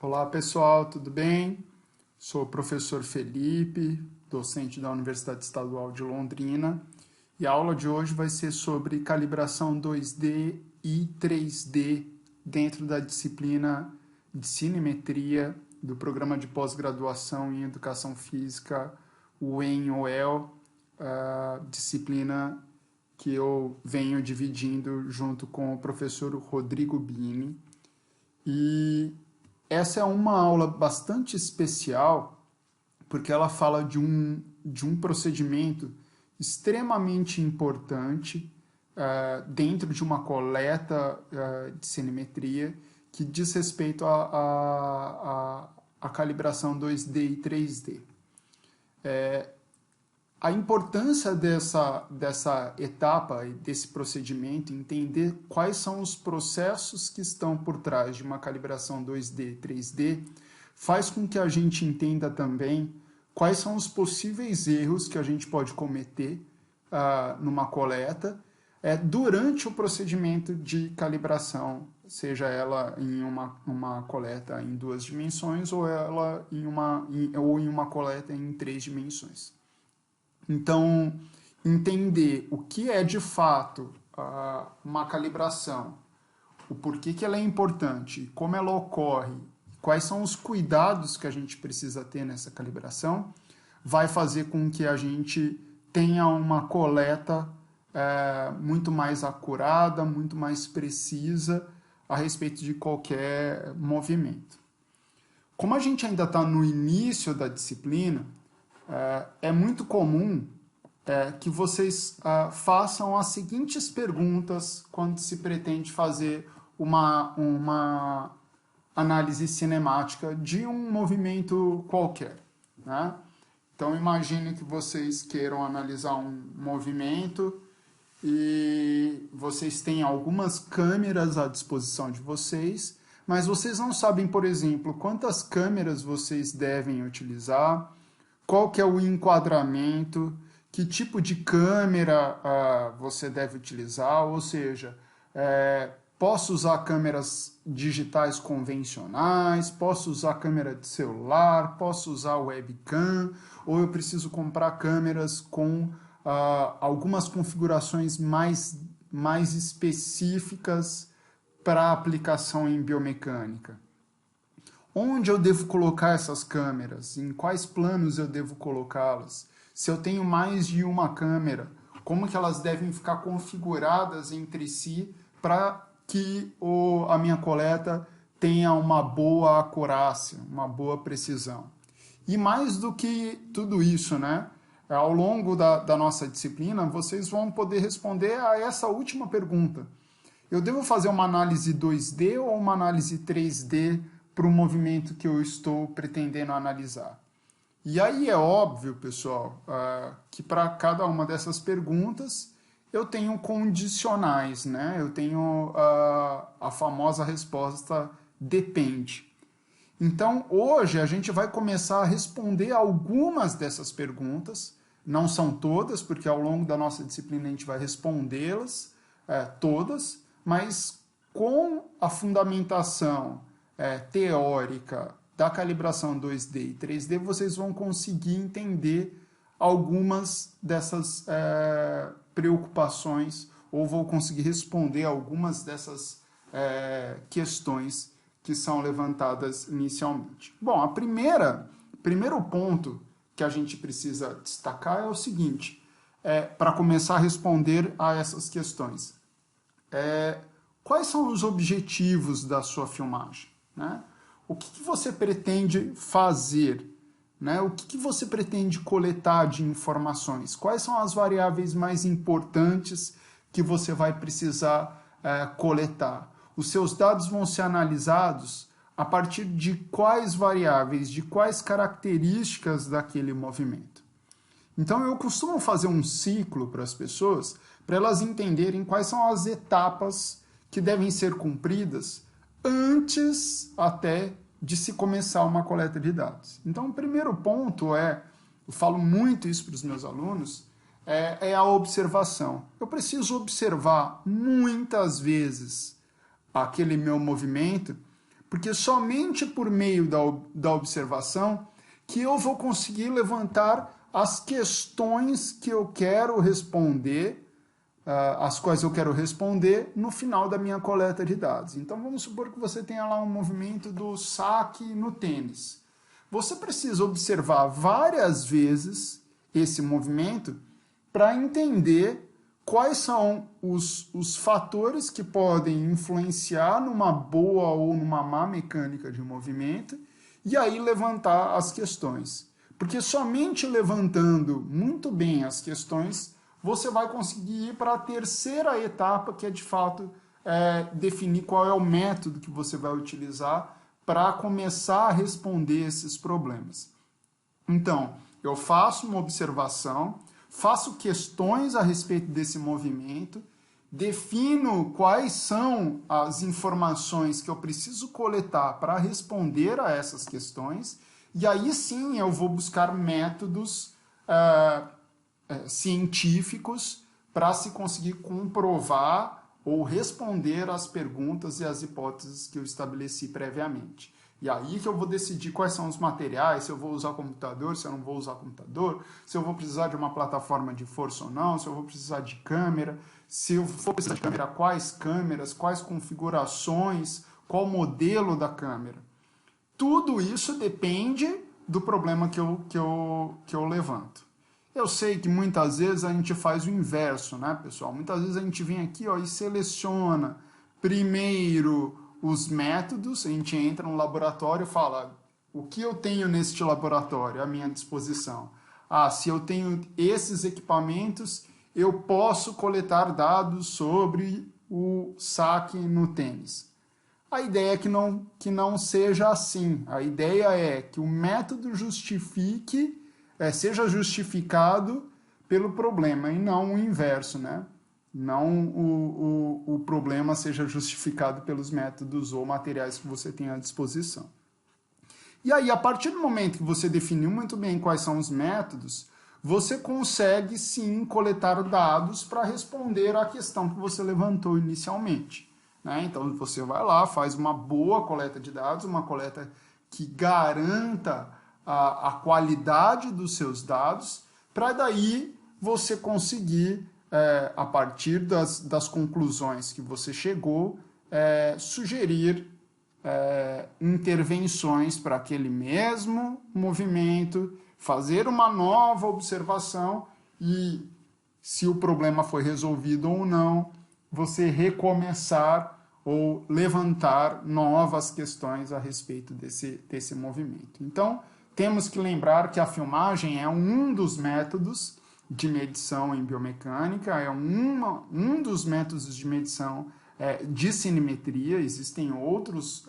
Olá pessoal, tudo bem? Sou o professor Felipe, docente da Universidade Estadual de Londrina, e a aula de hoje vai ser sobre calibração 2D e 3D dentro da disciplina de cinemetria do programa de pós-graduação em Educação Física, o ENOEL, disciplina que eu venho dividindo junto com o professor Rodrigo Bini. E essa é uma aula bastante especial porque ela fala de um procedimento extremamente importante dentro de uma coleta de cinemetria que diz respeito à calibração 2D e 3D. A importância dessa etapa e desse procedimento, entender quais são os processos que estão por trás de uma calibração 2D, 3D, faz com que a gente entenda também quais são os possíveis erros que a gente pode cometer numa coleta durante o procedimento de calibração, seja ela em uma coleta em 2 dimensões ou ela em uma coleta em 3 dimensões. Então, entender o que é de fato uma calibração, o porquê que ela é importante, como ela ocorre, quais são os cuidados que a gente precisa ter nessa calibração, vai fazer com que a gente tenha uma coleta muito mais acurada, muito mais precisa a respeito de qualquer movimento. Como a gente ainda está no início da disciplina, é muito comum que vocês façam as seguintes perguntas quando se pretende fazer uma análise cinemática de um movimento qualquer, né? Então, imagine que vocês queiram analisar um movimento e vocês têm algumas câmeras à disposição de vocês, mas vocês não sabem, por exemplo, quantas câmeras vocês devem utilizar, qual que é o enquadramento, que tipo de câmera você deve utilizar, ou seja, posso usar câmeras digitais convencionais, posso usar câmera de celular, posso usar webcam, ou eu preciso comprar câmeras com algumas configurações mais específicas para aplicação em biomecânica. Onde eu devo colocar essas câmeras? Em quais planos eu devo colocá-las? Se eu tenho mais de uma câmera, como que elas devem ficar configuradas entre si para que a minha coleta tenha uma boa acurácia, uma boa precisão? E mais do que tudo isso, né? Ao longo da nossa disciplina, vocês vão poder responder a essa última pergunta. Eu devo fazer uma análise 2D ou uma análise 3D para o movimento que eu estou pretendendo analisar? E aí é óbvio, pessoal, que para cada uma dessas perguntas eu tenho condicionais, né? Eu tenho a famosa resposta depende. Então, hoje a gente vai começar a responder algumas dessas perguntas, não são todas, porque ao longo da nossa disciplina a gente vai respondê-las todas, mas com a fundamentação teórica da calibração 2D e 3D, vocês vão conseguir entender algumas dessas preocupações ou vou conseguir responder algumas dessas questões que são levantadas inicialmente. Bom, primeiro ponto que a gente precisa destacar é o seguinte, para começar a responder a essas questões. Quais são os objetivos da sua filmagem, né? O que você pretende fazer, né? O que você pretende coletar de informações? Quais são as variáveis mais importantes que você vai precisar coletar? Os seus dados vão ser analisados a partir de quais variáveis, de quais características daquele movimento. Então, eu costumo fazer um ciclo para as pessoas, para elas entenderem quais são as etapas que devem ser cumpridas antes até de se começar uma coleta de dados. Então, o primeiro ponto eu falo muito isso para os meus alunos, é a observação. Eu preciso observar muitas vezes aquele meu movimento porque somente por meio da observação que eu vou conseguir levantar as questões que eu quero responder, as quais eu quero responder no final da minha coleta de dados. Então vamos supor que você tenha lá um movimento do saque no tênis. Você precisa observar várias vezes esse movimento para entender quais são os fatores que podem influenciar numa boa ou numa má mecânica de movimento e aí levantar as questões. Porque somente levantando muito bem as questões, você vai conseguir ir para a terceira etapa, que é de fato definir qual é o método que você vai utilizar para começar a responder esses problemas. Então, eu faço uma observação, faço questões a respeito desse movimento, defino quais são as informações que eu preciso coletar para responder a essas questões, e aí sim eu vou buscar métodos científicos para se conseguir comprovar ou responder às perguntas e às hipóteses que eu estabeleci previamente. E aí que eu vou decidir quais são os materiais, se eu vou usar computador, se eu não vou usar computador, se eu vou precisar de uma plataforma de força ou não, se eu vou precisar de câmera, se eu for precisar de câmera, quais câmeras, quais configurações, qual modelo da câmera. Tudo isso depende do problema que eu levanto. Eu sei que muitas vezes a gente faz o inverso, né, pessoal? Muitas vezes a gente vem aqui e seleciona primeiro os métodos, a gente entra no laboratório e fala o que eu tenho neste laboratório à minha disposição. Se eu tenho esses equipamentos, eu posso coletar dados sobre o saque no tênis. A ideia é que não seja assim. A ideia é que o método seja justificado pelo problema e não o inverso, né? Não o problema seja justificado pelos métodos ou materiais que você tem à disposição. E aí, a partir do momento que você definiu muito bem quais são os métodos, você consegue sim coletar dados para responder à questão que você levantou inicialmente, né? Então, você vai lá, faz uma boa coleta de dados, uma coleta que garanta a qualidade dos seus dados, para daí você conseguir, a partir das conclusões que você chegou, sugerir intervenções para aquele mesmo movimento, fazer uma nova observação e, se o problema foi resolvido ou não, você recomeçar ou levantar novas questões a respeito desse movimento. Então, temos que lembrar que a filmagem é um dos métodos de medição em biomecânica, é um dos métodos de medição de cinemetria. Existem outros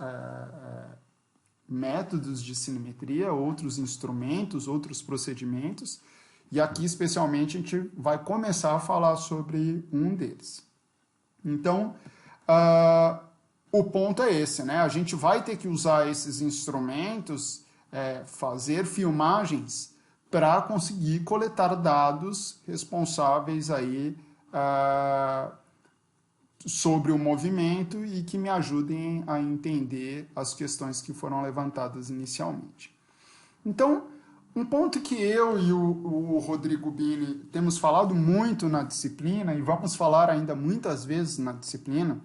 métodos de cinemetria, outros instrumentos, outros procedimentos, e aqui especialmente a gente vai começar a falar sobre um deles. Então, o ponto é esse, né? A gente vai ter que usar esses instrumentos, fazer filmagens para conseguir coletar dados responsáveis aí sobre o movimento e que me ajudem a entender as questões que foram levantadas inicialmente. Então, um ponto que eu e o Rodrigo Bini temos falado muito na disciplina, e vamos falar ainda muitas vezes na disciplina,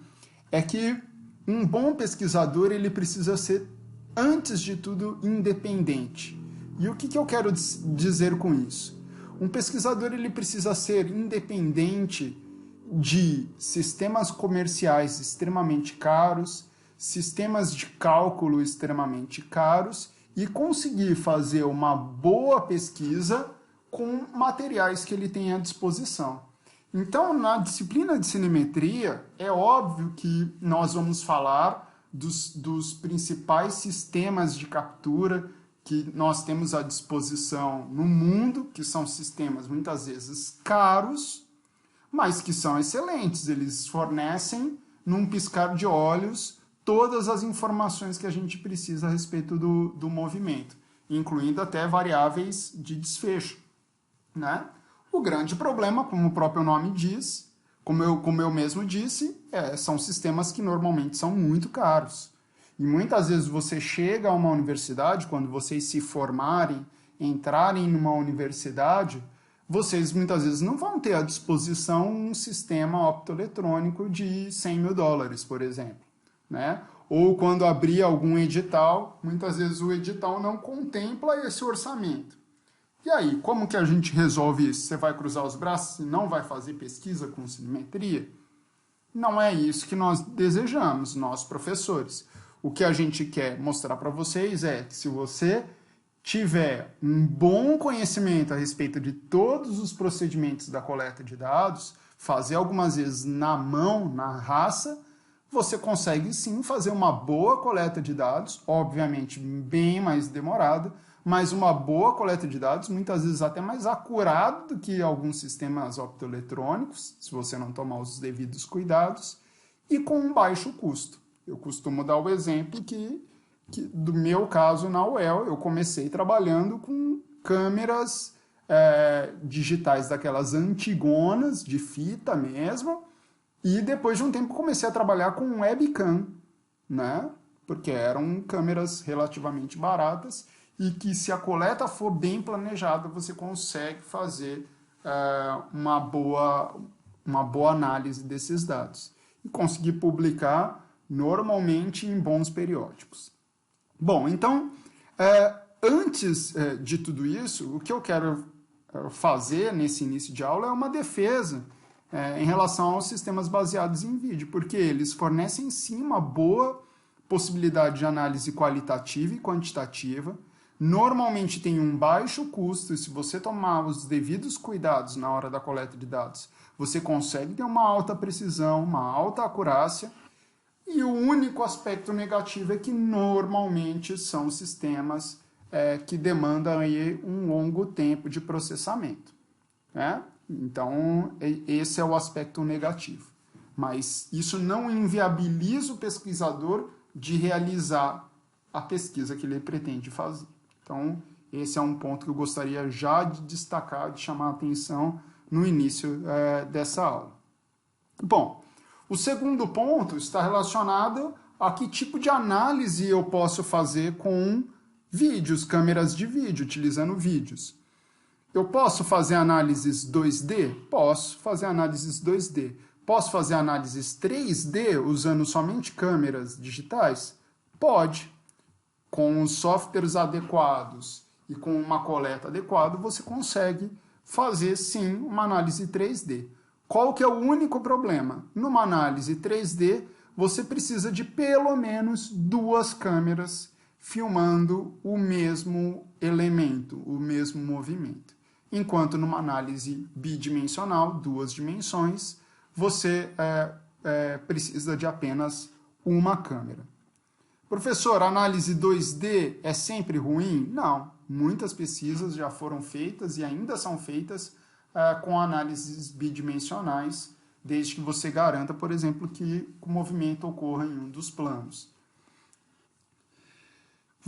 é que um bom pesquisador ele precisa ser, antes de tudo, independente. E o que eu quero dizer com isso? Um pesquisador ele precisa ser independente de sistemas comerciais extremamente caros, sistemas de cálculo extremamente caros, e conseguir fazer uma boa pesquisa com materiais que ele tem à disposição. Então, na disciplina de cinemetria, é óbvio que nós vamos falar dos principais sistemas de captura que nós temos à disposição no mundo, que são sistemas muitas vezes caros, mas que são excelentes. Eles fornecem, num piscar de olhos, todas as informações que a gente precisa a respeito do movimento, incluindo até variáveis de desfecho, né? O grande problema, como o próprio nome diz, como eu mesmo disse, são sistemas que normalmente são muito caros. E muitas vezes você chega a uma universidade, quando vocês se formarem, entrarem numa universidade, vocês muitas vezes não vão ter à disposição um sistema optoeletrônico de US$ 100.000, por exemplo, né? Ou quando abrir algum edital, muitas vezes o edital não contempla esse orçamento. E aí, como que a gente resolve isso? Você vai cruzar os braços e não vai fazer pesquisa com simetria? Não é isso que nós desejamos, nós professores. O que a gente quer mostrar para vocês é que se você tiver um bom conhecimento a respeito de todos os procedimentos da coleta de dados, fazer algumas vezes na mão, na raça, você consegue sim fazer uma boa coleta de dados, obviamente bem mais demorada, mas uma boa coleta de dados, muitas vezes até mais acurada do que alguns sistemas optoeletrônicos, se você não tomar os devidos cuidados, e com um baixo custo. Eu costumo dar o exemplo que do meu caso na UEL, eu comecei trabalhando com câmeras digitais daquelas antigonas, de fita mesmo, e depois de um tempo comecei a trabalhar com webcam, né? Porque eram câmeras relativamente baratas e que, se a coleta for bem planejada, você consegue fazer uma boa análise desses dados e conseguir publicar normalmente em bons periódicos. Bom, então, antes de tudo isso, o que eu quero fazer nesse início de aula é uma defesa em relação aos sistemas baseados em vídeo, porque eles fornecem sim uma boa possibilidade de análise qualitativa e quantitativa, normalmente tem um baixo custo e se você tomar os devidos cuidados na hora da coleta de dados, você consegue ter uma alta precisão, uma alta acurácia, e o único aspecto negativo é que normalmente são sistemas que demandam aí um longo tempo de processamento, né? Então, esse é o aspecto negativo. Mas isso não inviabiliza o pesquisador de realizar a pesquisa que ele pretende fazer. Então, esse é um ponto que eu gostaria já de destacar, de chamar a atenção no início dessa aula. Bom, o segundo ponto está relacionado a que tipo de análise eu posso fazer com vídeos, câmeras de vídeo, utilizando vídeos. Eu posso fazer análises 2D? Posso fazer análises 2D. Posso fazer análises 3D usando somente câmeras digitais? Pode. Com os softwares adequados e com uma coleta adequada, você consegue fazer sim uma análise 3D. Qual que é o único problema? Numa análise 3D, você precisa de pelo menos 2 câmeras filmando o mesmo elemento, o mesmo movimento. Enquanto numa análise bidimensional, 2 dimensões, você precisa de apenas uma câmera. Professor, análise 2D é sempre ruim? Não. Muitas pesquisas já foram feitas e ainda são feitas com análises bidimensionais, desde que você garanta, por exemplo, que o movimento ocorra em um dos planos.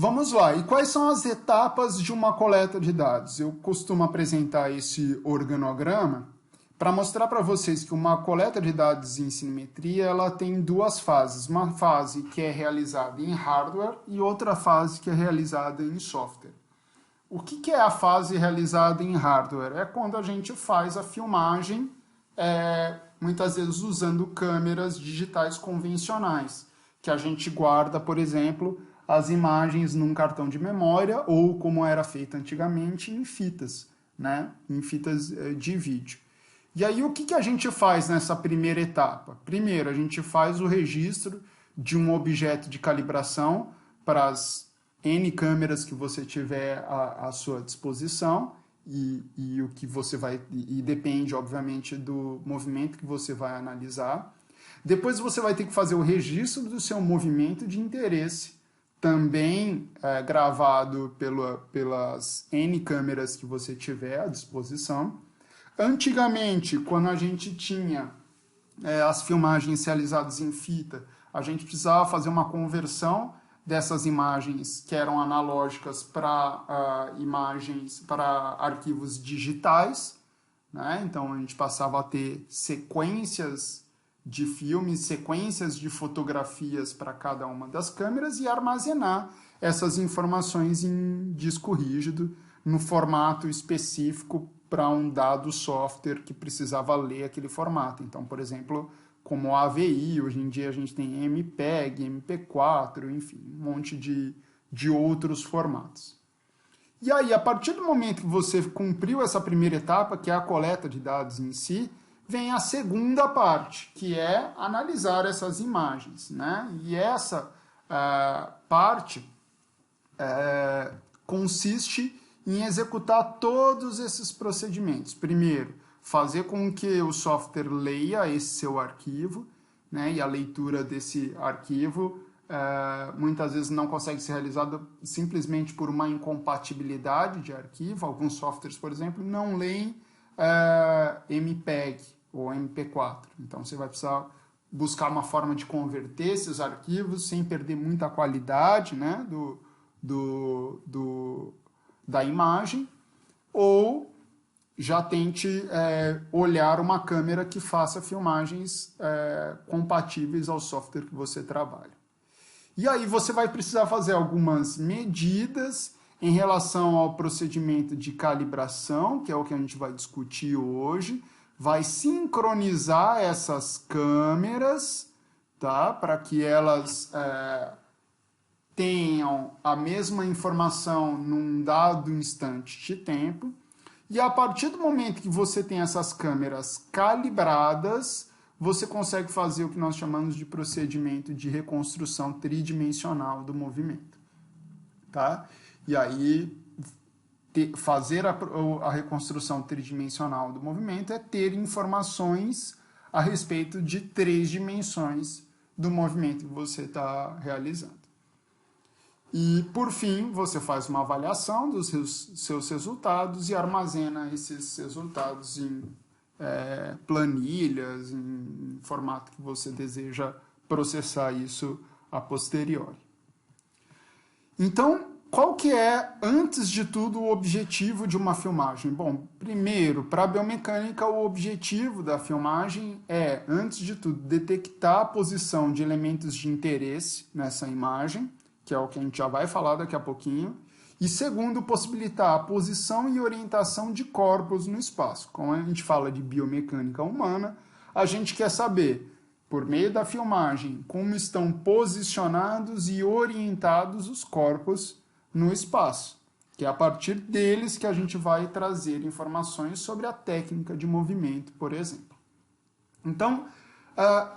Vamos lá, e quais são as etapas de uma coleta de dados? Eu costumo apresentar esse organograma para mostrar para vocês que uma coleta de dados em cinemetria ela tem 2 fases. Uma fase que é realizada em hardware e outra fase que é realizada em software. O que é a fase realizada em hardware? É quando a gente faz a filmagem, muitas vezes usando câmeras digitais convencionais, que a gente guarda, por exemplo, as imagens num cartão de memória ou, como era feito antigamente, em fitas, né? Em fitas de vídeo. E aí, o que a gente faz nessa primeira etapa? Primeiro, a gente faz o registro de um objeto de calibração para as N câmeras que você tiver à sua disposição e o que você vai... E depende, obviamente, do movimento que você vai analisar. Depois você vai ter que fazer o registro do seu movimento de interesse, também gravado pelas N câmeras que você tiver à disposição. Antigamente, quando a gente tinha as filmagens realizadas em fita, a gente precisava fazer uma conversão dessas imagens que eram analógicas para imagens, para arquivos digitais, né? Então a gente passava a ter sequências de filmes, sequências de fotografias para cada uma das câmeras e armazenar essas informações em disco rígido no formato específico para um dado software que precisava ler aquele formato. Então, por exemplo, como AVI, hoje em dia a gente tem MPEG, MP4, enfim, um monte de outros formatos. E aí, a partir do momento que você cumpriu essa primeira etapa, que é a coleta de dados em si, vem a segunda parte, que é analisar essas imagens, né? E essa parte consiste em executar todos esses procedimentos. Primeiro, fazer com que o software leia esse seu arquivo, né? E a leitura desse arquivo muitas vezes não consegue ser realizada simplesmente por uma incompatibilidade de arquivo. Alguns softwares, por exemplo, não leem MPEG ou MP4. Então você vai precisar buscar uma forma de converter esses arquivos sem perder muita qualidade, né, da imagem, ou já tente olhar uma câmera que faça filmagens compatíveis ao software que você trabalha. E aí você vai precisar fazer algumas medidas em relação ao procedimento de calibração, que é o que a gente vai discutir hoje, vai sincronizar essas câmeras, tá? Para que elas tenham a mesma informação num dado instante de tempo. E a partir do momento que você tem essas câmeras calibradas, você consegue fazer o que nós chamamos de procedimento de reconstrução tridimensional do movimento. Tá? E aí, fazer a reconstrução tridimensional do movimento é ter informações a respeito de 3 dimensões do movimento que você está realizando. E, por fim, você faz uma avaliação dos seus resultados e armazena esses resultados em planilhas, em formato que você deseja processar isso a posteriori. Então, qual que é, antes de tudo, o objetivo de uma filmagem? Bom, primeiro, para a biomecânica, o objetivo da filmagem é, antes de tudo, detectar a posição de elementos de interesse nessa imagem, que é o que a gente já vai falar daqui a pouquinho, e segundo, possibilitar a posição e orientação de corpos no espaço. Como a gente fala de biomecânica humana, a gente quer saber, por meio da filmagem, como estão posicionados e orientados os corpos no espaço, que é a partir deles que a gente vai trazer informações sobre a técnica de movimento, por exemplo. Então,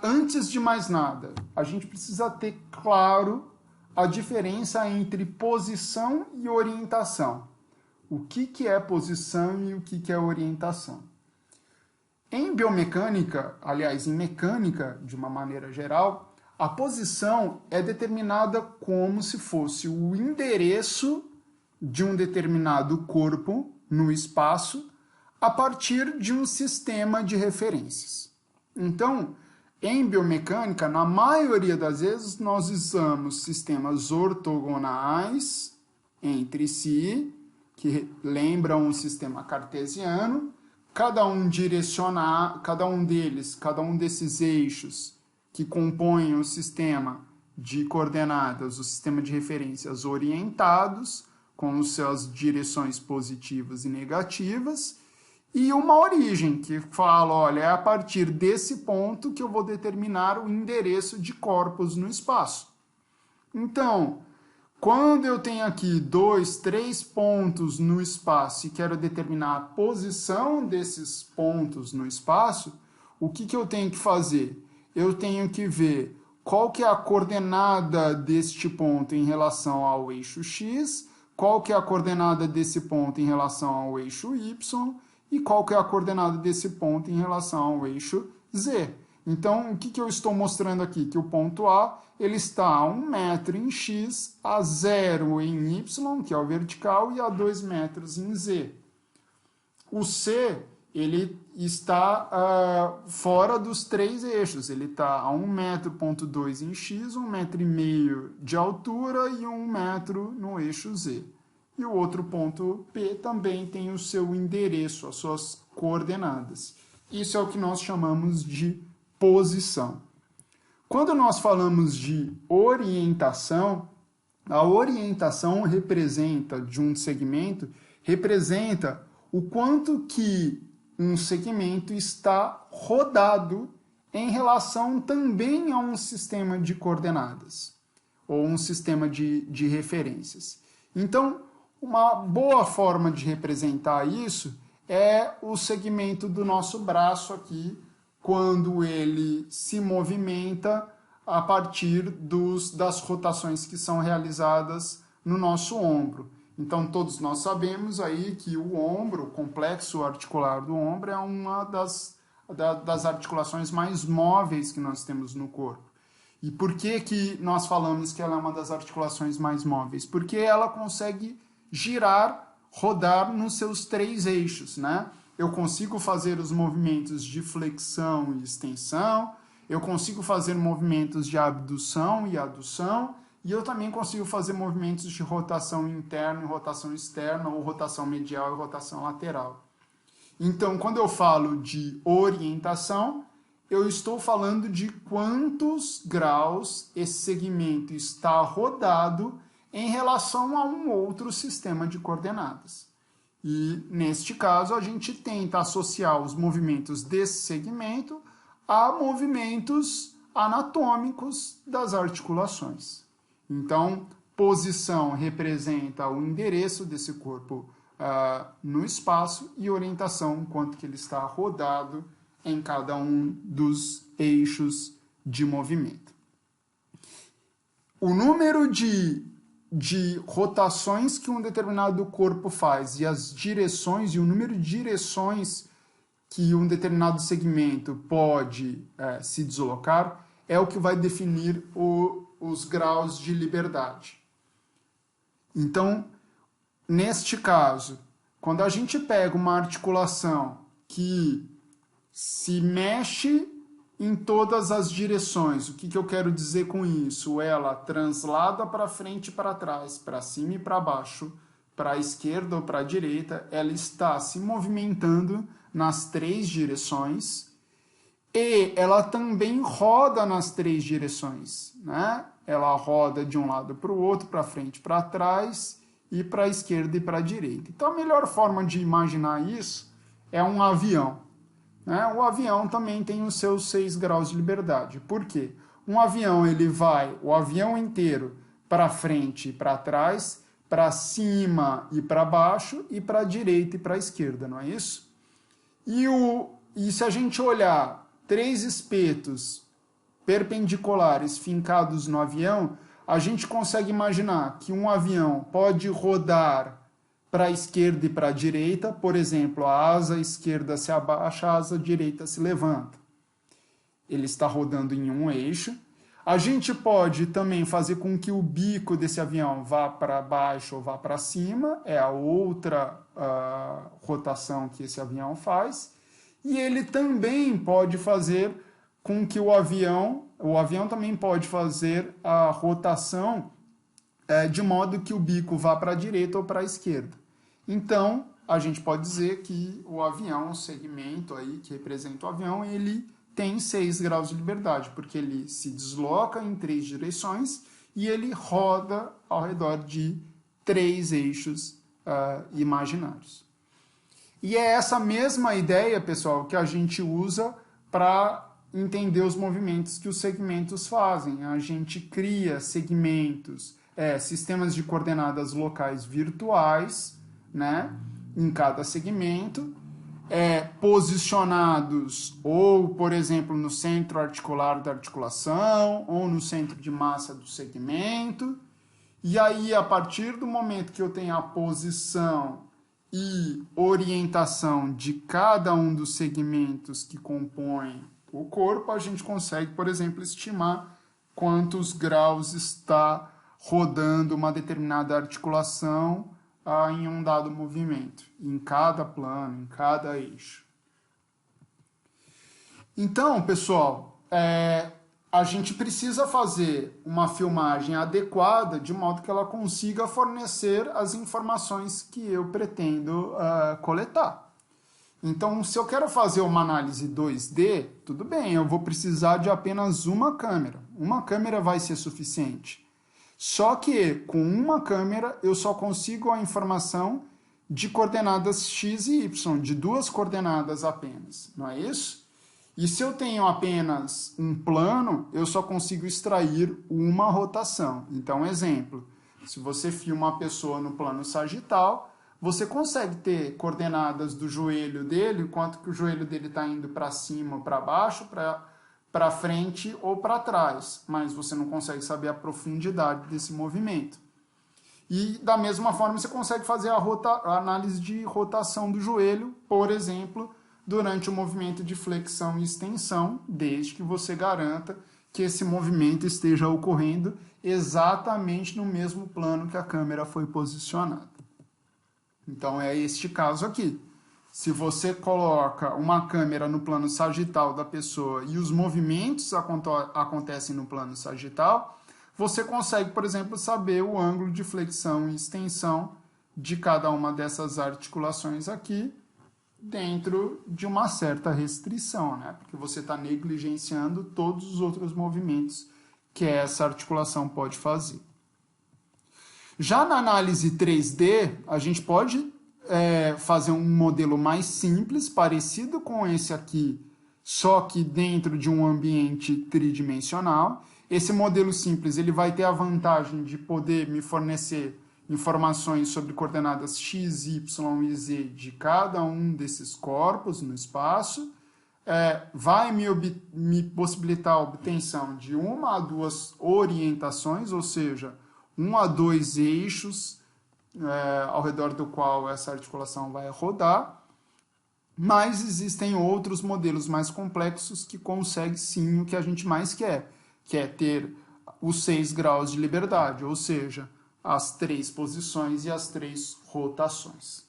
antes de mais nada, a gente precisa ter claro a diferença entre posição e orientação. O que é posição e o que é orientação? Em biomecânica, aliás, em mecânica, de uma maneira geral, a posição é determinada como se fosse o endereço de um determinado corpo no espaço a partir de um sistema de referências. Então, em biomecânica, na maioria das vezes, nós usamos sistemas ortogonais entre si, que lembram um sistema cartesiano, cada um desses eixos que compõem o sistema de coordenadas, o sistema de referências orientados, com suas direções positivas e negativas, e uma origem, que fala, olha, é a partir desse ponto que eu vou determinar o endereço de corpos no espaço. Então, quando eu tenho aqui 2, 3 pontos no espaço e quero determinar a posição desses pontos no espaço, o que eu tenho que fazer? Eu tenho que ver qual que é a coordenada deste ponto em relação ao eixo X, qual que é a coordenada desse ponto em relação ao eixo Y, e qual que é a coordenada desse ponto em relação ao eixo Z. Então, o que eu estou mostrando aqui? Que o ponto A ele está a 1 metro em X, a 0 em Y, que é o vertical, e a 2 metros em Z. O C ele está fora dos 3 eixos. Ele está a 1,2 metro em X, 1,5 metro de altura e 1 metro no eixo Z. E o outro ponto P também tem o seu endereço, as suas coordenadas. Isso é o que nós chamamos de posição. Quando nós falamos de orientação, a orientação representa, de um segmento, representa o quanto que um segmento está rodado em relação também a um sistema de coordenadas, ou um sistema de referências. Então, uma boa forma de representar isso é o segmento do nosso braço aqui, quando ele se movimenta a partir das rotações que são realizadas no nosso ombro. Então, todos nós sabemos aí que o ombro, o complexo articular do ombro, é uma das articulações mais móveis que nós temos no corpo. E por que nós falamos que ela é uma das articulações mais móveis? Porque ela consegue girar, rodar nos seus 3 eixos, né? Eu consigo fazer os movimentos de flexão e extensão, eu consigo fazer movimentos de abdução e adução, e eu também consigo fazer movimentos de rotação interna e rotação externa, ou rotação medial e rotação lateral. Então, quando eu falo de orientação, eu estou falando de quantos graus esse segmento está rodado em relação a um outro sistema de coordenadas. E, neste caso, a gente tenta associar os movimentos desse segmento a movimentos anatômicos das articulações. Então, posição representa o endereço desse corpo no espaço e orientação, quanto que ele está rodado em cada um dos eixos de movimento. O número de rotações que um determinado corpo faz e as direções e o número de direções que um determinado segmento pode se deslocar é o que vai definir os graus de liberdade. Então, neste caso, quando a gente pega uma articulação que se mexe em todas as direções, o que eu quero dizer com isso? Ela translada para frente e para trás, para cima e para baixo, para a esquerda ou para a direita, ela está se movimentando nas 3 direções e ela também roda nas 3 direções, né? Ela roda de um lado para o outro, para frente e para trás, e para a esquerda e para a direita. Então, a melhor forma de imaginar isso é um avião, né? O avião também tem os seus 6 graus de liberdade. Por quê? Um avião, ele vai o avião inteiro para frente e para trás, para cima e para baixo, e para a direita e para a esquerda, não é isso? E se a gente olhar 3 espetos perpendiculares fincados no avião, a gente consegue imaginar que um avião pode rodar para a esquerda e para a direita, por exemplo, a asa esquerda se abaixa, a asa direita se levanta. Ele está rodando em um eixo. A gente pode também fazer com que o bico desse avião vá para baixo ou vá para cima, é a outra rotação que esse avião faz. E ele também pode fazer com que o avião também pode fazer a rotação de modo que o bico vá para a direita ou para a esquerda. Então, a gente pode dizer que o avião, o segmento aí que representa o avião, ele tem 6 graus de liberdade, porque ele se desloca em 3 direções e ele roda ao redor de 3 eixos imaginários. E é essa mesma ideia, pessoal, que a gente usa para entender os movimentos que os segmentos fazem. A gente cria segmentos, sistemas de coordenadas locais virtuais, né, em cada segmento, posicionados ou, por exemplo, no centro articular da articulação ou no centro de massa do segmento. E aí, a partir do momento que eu tenho a posição e orientação de cada um dos segmentos que compõem o corpo, a gente consegue, por exemplo, estimar quantos graus está rodando uma determinada articulação em um dado movimento, em cada plano, em cada eixo. Então, pessoal, a gente precisa fazer uma filmagem adequada de modo que ela consiga fornecer as informações que eu pretendo coletar. Então, se eu quero fazer uma análise 2D, tudo bem, eu vou precisar de apenas uma câmera. Uma câmera vai ser suficiente. Só que com uma câmera eu só consigo a informação de coordenadas x e y, de duas coordenadas apenas, não é isso? E se eu tenho apenas um plano, eu só consigo extrair uma rotação. Então, exemplo, se você filma uma pessoa no plano sagital, você consegue ter coordenadas do joelho dele, quanto que o joelho dele está indo para cima ou para baixo, para frente ou para trás, mas você não consegue saber a profundidade desse movimento. E da mesma forma você consegue fazer a análise de rotação do joelho, por exemplo, durante o movimento de flexão e extensão, desde que você garanta que esse movimento esteja ocorrendo exatamente no mesmo plano que a câmera foi posicionada. Então é este caso aqui. Se você coloca uma câmera no plano sagital da pessoa e os movimentos acontecem no plano sagital, você consegue, por exemplo, saber o ângulo de flexão e extensão de cada uma dessas articulações aqui, dentro de uma certa restrição, né? Porque você está negligenciando todos os outros movimentos que essa articulação pode fazer. Já na análise 3D, a gente pode fazer um modelo mais simples, parecido com esse aqui, só que dentro de um ambiente tridimensional. Esse modelo simples ele vai ter a vantagem de poder me fornecer informações sobre coordenadas x, y e z de cada um desses corpos no espaço. Vai me possibilitar a obtenção de uma a duas orientações, ou seja, 1 a 2 eixos ao redor do qual essa articulação vai rodar, mas existem outros modelos mais complexos que conseguem sim o que a gente mais quer, que é ter os 6 graus de liberdade, ou seja, as 3 posições e as 3 rotações.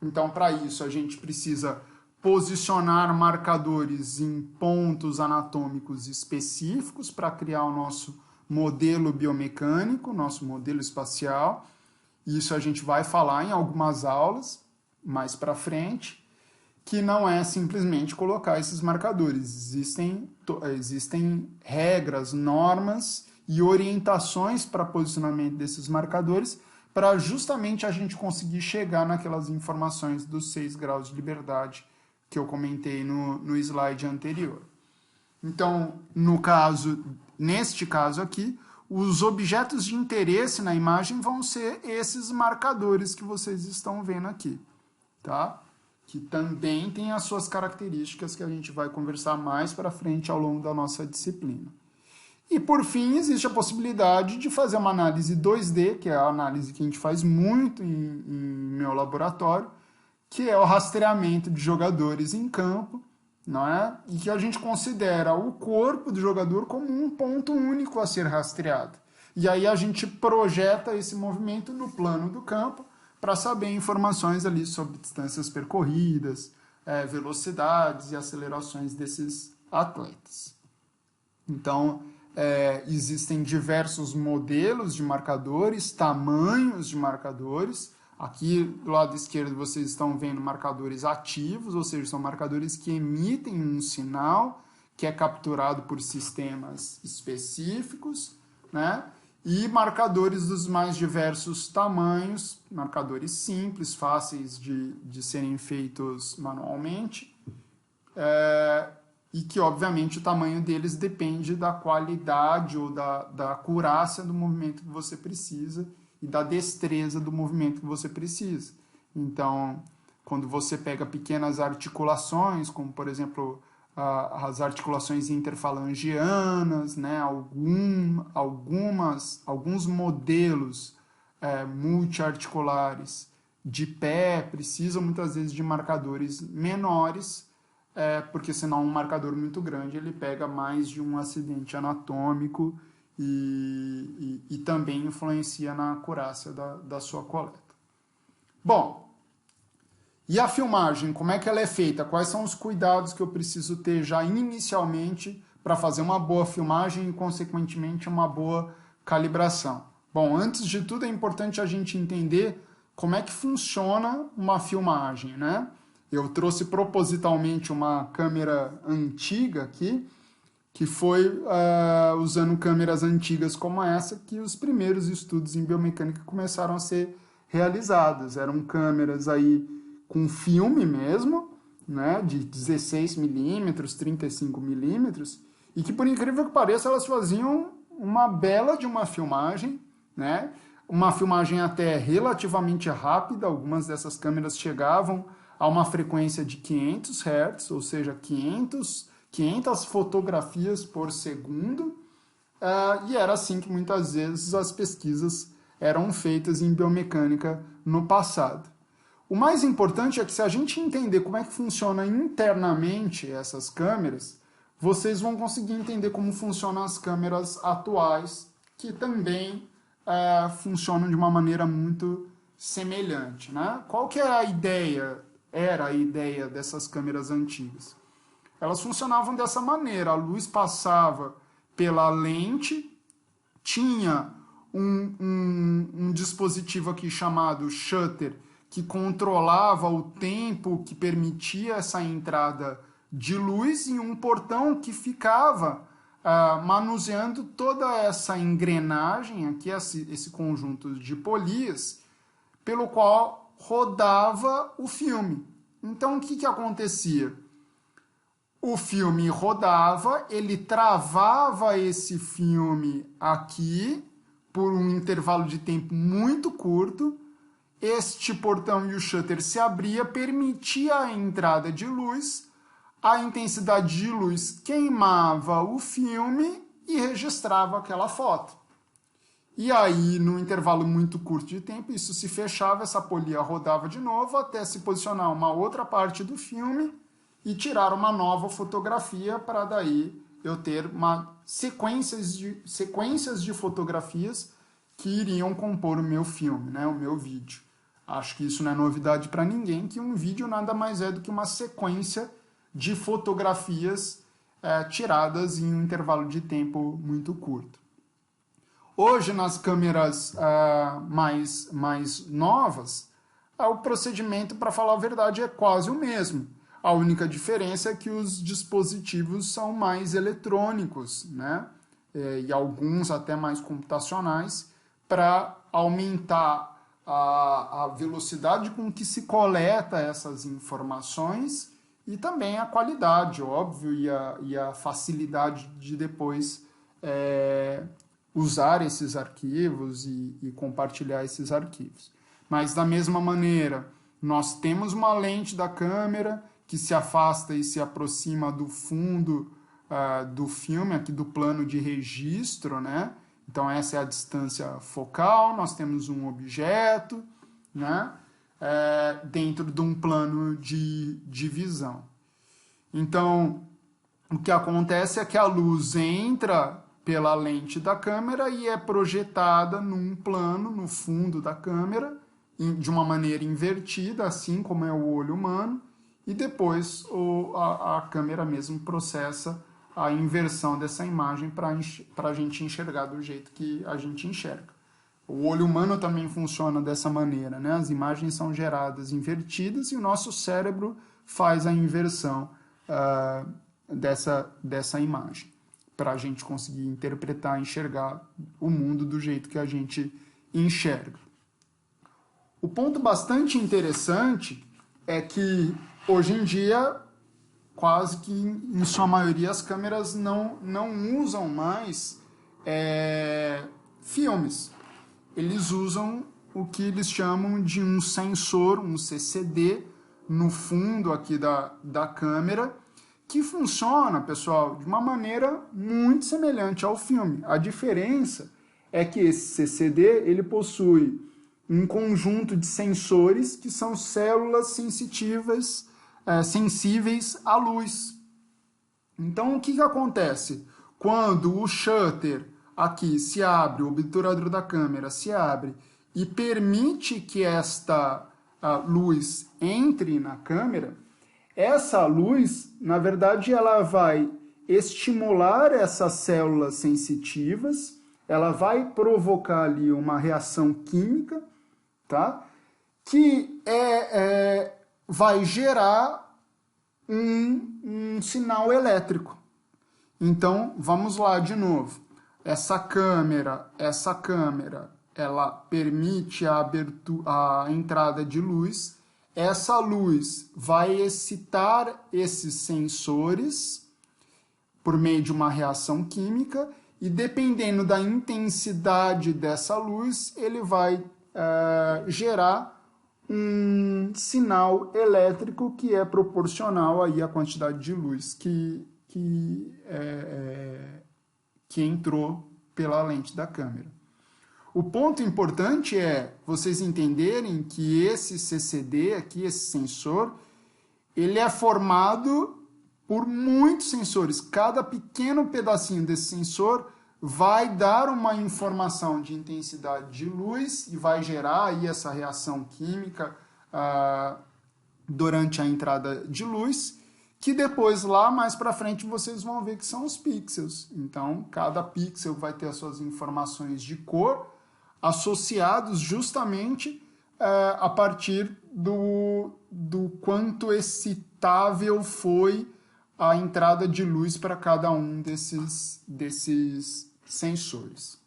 Então, para isso, a gente precisa posicionar marcadores em pontos anatômicos específicos para criar o nosso modelo biomecânico, nosso modelo espacial. Isso a gente vai falar em algumas aulas mais para frente, que não é simplesmente colocar esses marcadores. Existem regras, normas e orientações para posicionamento desses marcadores para justamente a gente conseguir chegar naquelas informações dos 6 graus de liberdade que eu comentei no slide anterior. Então, neste caso aqui, os objetos de interesse na imagem vão ser esses marcadores que vocês estão vendo aqui, tá? Que também tem as suas características que a gente vai conversar mais para frente ao longo da nossa disciplina. E, por fim, existe a possibilidade de fazer uma análise 2D, que é a análise que a gente faz muito em meu laboratório, que é o rastreamento de jogadores em campo, não é? E que a gente considera o corpo do jogador como um ponto único a ser rastreado. E aí a gente projeta esse movimento no plano do campo para saber informações ali sobre distâncias percorridas, velocidades e acelerações desses atletas. Então, existem diversos modelos de marcadores, tamanhos de marcadores. Aqui do lado esquerdo vocês estão vendo marcadores ativos, ou seja, são marcadores que emitem um sinal que é capturado por sistemas específicos, né? E marcadores dos mais diversos tamanhos, marcadores simples, fáceis de serem feitos manualmente, e que, obviamente, o tamanho deles depende da qualidade ou da acurácia do movimento que você precisa e da destreza do movimento que você precisa. Então, quando você pega pequenas articulações, como, por exemplo, as articulações interfalangianas, né, alguns modelos multiarticulares de pé precisam muitas vezes de marcadores menores, porque senão um marcador muito grande ele pega mais de um acidente anatômico e também influencia na acurácia da sua coleta. Bom, e a filmagem, como é que ela é feita? Quais são os cuidados que eu preciso ter já inicialmente para fazer uma boa filmagem e, consequentemente, uma boa calibração? Bom, antes de tudo é importante a gente entender como é que funciona uma filmagem, né? Eu trouxe propositalmente uma câmera antiga aqui, que foi usando câmeras antigas como essa que os primeiros estudos em biomecânica começaram a ser realizados. Eram câmeras aí com filme mesmo, né, de 16 milímetros, 35 milímetros, e que, por incrível que pareça, elas faziam uma bela de uma filmagem, né, uma filmagem até relativamente rápida. Algumas dessas câmeras chegavam a uma frequência de 500 Hz, ou seja, 500 fotografias por segundo, e era assim que muitas vezes as pesquisas eram feitas em biomecânica no passado. O mais importante é que, se a gente entender como é que funciona internamente essas câmeras, vocês vão conseguir entender como funcionam as câmeras atuais, que também funcionam de uma maneira muito semelhante, né? Qual que era a ideia dessas câmeras antigas? Elas funcionavam dessa maneira: a luz passava pela lente, tinha um dispositivo aqui chamado shutter, que controlava o tempo que permitia essa entrada de luz, e um portão que ficava manuseando toda essa engrenagem, aqui esse conjunto de polias, pelo qual rodava o filme. Então, o que acontecia? O filme rodava, ele travava esse filme aqui por um intervalo de tempo muito curto. Este portão e o shutter se abria, permitia a entrada de luz, a intensidade de luz queimava o filme e registrava aquela foto. E aí, num intervalo muito curto de tempo, isso se fechava, essa polia rodava de novo até se posicionar uma outra parte do filme e tirar uma nova fotografia, para daí eu ter sequências de fotografias que iriam compor o meu filme, né, o meu vídeo. Acho que isso não é novidade para ninguém, que um vídeo nada mais é do que uma sequência de fotografias tiradas em um intervalo de tempo muito curto. Hoje, nas câmeras mais novas, o procedimento, para falar a verdade, é quase o mesmo. A única diferença é que os dispositivos são mais eletrônicos, né? E alguns até mais computacionais, para aumentar a velocidade com que se coleta essas informações e também a qualidade, óbvio, e a facilidade de depois usar esses arquivos e compartilhar esses arquivos. Mas, da mesma maneira, nós temos uma lente da câmera que se afasta e se aproxima do fundo do filme, aqui do plano de registro, né? Então, essa é a distância focal. Nós temos um objeto, né? Dentro de um plano de visão. Então, o que acontece é que a luz entra pela lente da câmera e é projetada num plano, no fundo da câmera, de uma maneira invertida, assim como é o olho humano, e depois a câmera mesmo processa a inversão dessa imagem para a gente enxergar do jeito que a gente enxerga. O olho humano também funciona dessa maneira, né? As imagens são geradas invertidas e o nosso cérebro faz a inversão dessa imagem, para a gente conseguir interpretar, enxergar o mundo do jeito que a gente enxerga. O ponto bastante interessante é que, hoje em dia, quase que em sua maioria, as câmeras não usam mais filmes. Eles usam o que eles chamam de um sensor, um CCD, no fundo aqui da câmera, que funciona, pessoal, de uma maneira muito semelhante ao filme. A diferença é que esse CCD ele possui um conjunto de sensores que são células sensíveis à luz. Então, o que acontece? Quando o shutter aqui se abre, o obturador da câmera se abre e permite que esta luz entre na câmera, essa luz, na verdade, ela vai estimular essas células sensitivas, ela vai provocar ali uma reação química, tá? Que vai gerar um sinal elétrico. Então, vamos lá de novo. Essa câmera, ela permite a entrada de luz. Essa luz vai excitar esses sensores por meio de uma reação química e, dependendo da intensidade dessa luz, ele vai gerar um sinal elétrico que é proporcional aí à quantidade de luz que entrou pela lente da câmera. O ponto importante é vocês entenderem que esse CCD aqui, esse sensor, ele é formado por muitos sensores. Cada pequeno pedacinho desse sensor vai dar uma informação de intensidade de luz e vai gerar aí essa reação química durante a entrada de luz, que depois lá mais para frente vocês vão ver que são os pixels. Então, cada pixel vai ter as suas informações de cor associados justamente a partir do quanto excitável foi a entrada de luz para cada um desses sensores.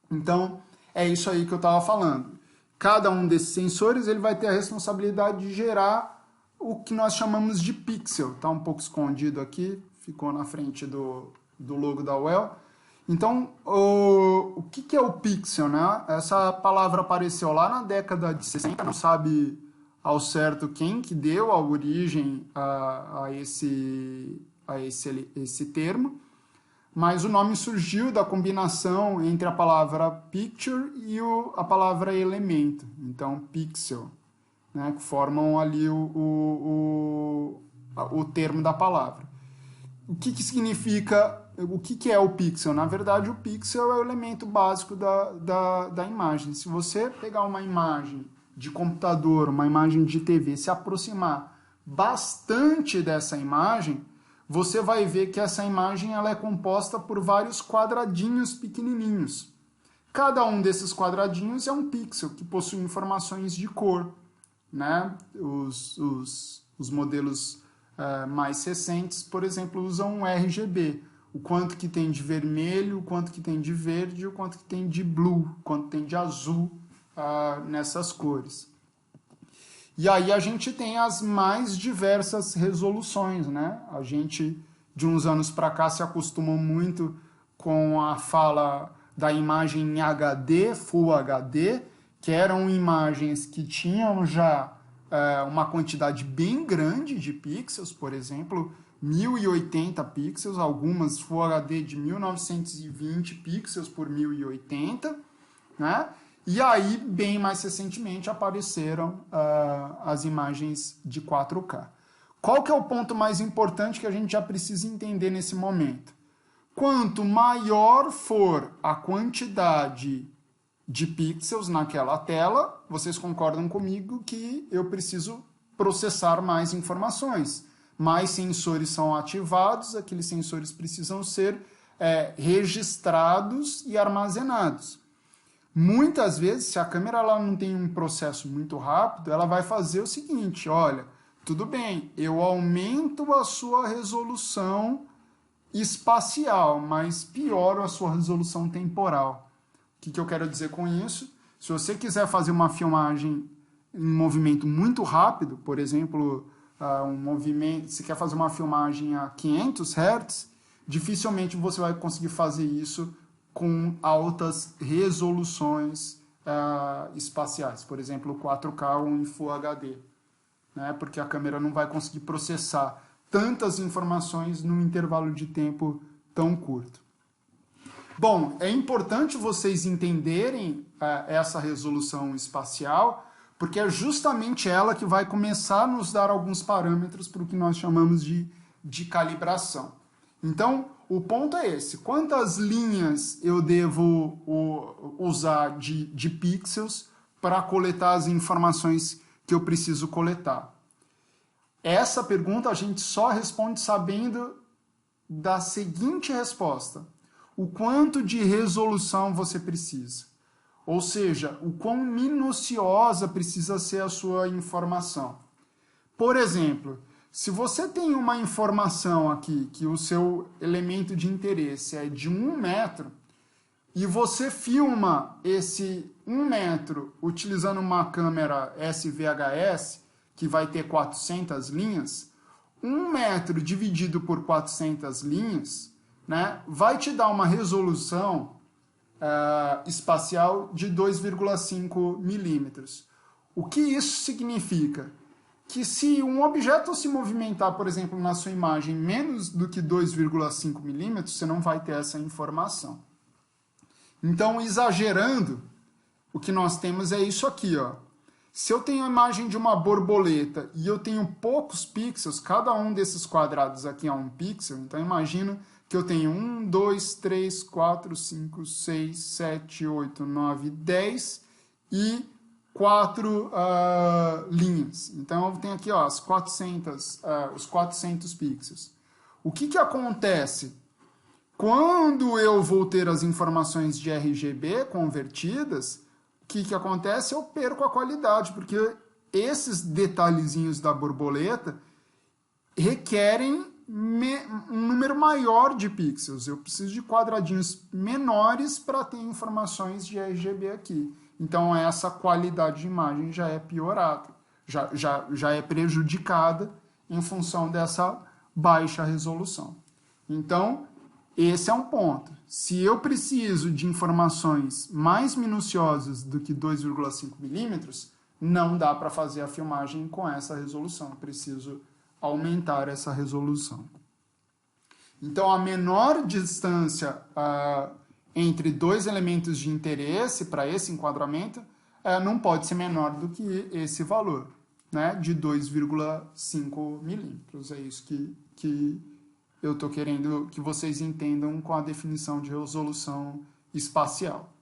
Então, é isso aí que eu estava falando. Cada um desses sensores ele vai ter a responsabilidade de gerar o que nós chamamos de pixel. Está um pouco escondido aqui, ficou na frente do logo da UEL. Então, o que é o pixel, né? Essa palavra apareceu lá na década de 60, não sabe ao certo quem que deu a origem a esse termo, mas o nome surgiu da combinação entre a palavra picture e a palavra elemento. Então, pixel, né, que formam ali o termo da palavra. O que significa, o que é o pixel? Na verdade, o pixel é o elemento básico da imagem. Se você pegar uma imagem de computador, uma imagem de TV, se aproximar bastante dessa imagem, você vai ver que essa imagem ela é composta por vários quadradinhos pequenininhos. Cada um desses quadradinhos é um pixel que possui informações de cor, né? Os modelos mais recentes, por exemplo, usam RGB. O quanto que tem de vermelho, o quanto que tem de verde, o quanto que tem de blue, o quanto tem de azul nessas cores. E aí a gente tem as mais diversas resoluções, né? A gente, de uns anos para cá, se acostumou muito com a fala da imagem em HD, Full HD, que eram imagens que tinham já uma quantidade bem grande de pixels, por exemplo, 1080 pixels, algumas Full HD de 1920 pixels por 1080, né? E aí, bem mais recentemente, apareceram as imagens de 4K. Qual que é o ponto mais importante que a gente já precisa entender nesse momento? Quanto maior for a quantidade de pixels naquela tela, vocês concordam comigo que eu preciso processar mais informações. Mais sensores são ativados, aqueles sensores precisam ser registrados e armazenados. Muitas vezes, se a câmera ela não tem um processo muito rápido, ela vai fazer o seguinte, olha, tudo bem, eu aumento a sua resolução espacial, mas pioro a sua resolução temporal. O que eu quero dizer com isso? Se você quiser fazer uma filmagem em movimento muito rápido, por exemplo, você quer fazer uma filmagem a 500 Hz, dificilmente você vai conseguir fazer isso com altas resoluções espaciais, por exemplo, 4K ou em Full HD, né? Porque a câmera não vai conseguir processar tantas informações num intervalo de tempo tão curto. Bom, é importante vocês entenderem essa resolução espacial, porque é justamente ela que vai começar a nos dar alguns parâmetros para o que nós chamamos de calibração. Então, o ponto é esse. Quantas linhas eu devo usar de pixels para coletar as informações que eu preciso coletar? Essa pergunta a gente só responde sabendo da seguinte resposta. O quanto de resolução você precisa? Ou seja, o quão minuciosa precisa ser a sua informação. Por exemplo, se você tem uma informação aqui que o seu elemento de interesse é de 1 metro e você filma esse 1 metro utilizando uma câmera SVHS que vai ter 400 linhas, 1 metro dividido por 400 linhas, né, vai te dar uma resolução espacial de 2,5 milímetros. O que isso significa? Que se um objeto se movimentar, por exemplo, na sua imagem menos do que 2,5 milímetros, você não vai ter essa informação. Então, exagerando, o que nós temos é isso aqui, ó. Se eu tenho a imagem de uma borboleta e eu tenho poucos pixels, cada um desses quadrados aqui é um pixel, então imagino que eu tenho 1, 2, 3, 4, 5, 6, 7, 8, 9, 10 e 4 linhas. Então eu tenho aqui, ó, os 400 pixels. O que acontece? Quando eu vou ter as informações de RGB convertidas, o que acontece? Eu perco a qualidade, porque esses detalhezinhos da borboleta requerem um número maior de pixels. Eu preciso de quadradinhos menores para ter informações de RGB aqui. Então, essa qualidade de imagem já é piorada, já é prejudicada em função dessa baixa resolução. Então, esse é um ponto. Se eu preciso de informações mais minuciosas do que 2,5 milímetros, não dá para fazer a filmagem com essa resolução. Eu preciso aumentar essa resolução. Então, a menor distância entre dois elementos de interesse para esse enquadramento não pode ser menor do que esse valor, né, de 2,5 milímetros. É isso que eu estou querendo que vocês entendam com a definição de resolução espacial.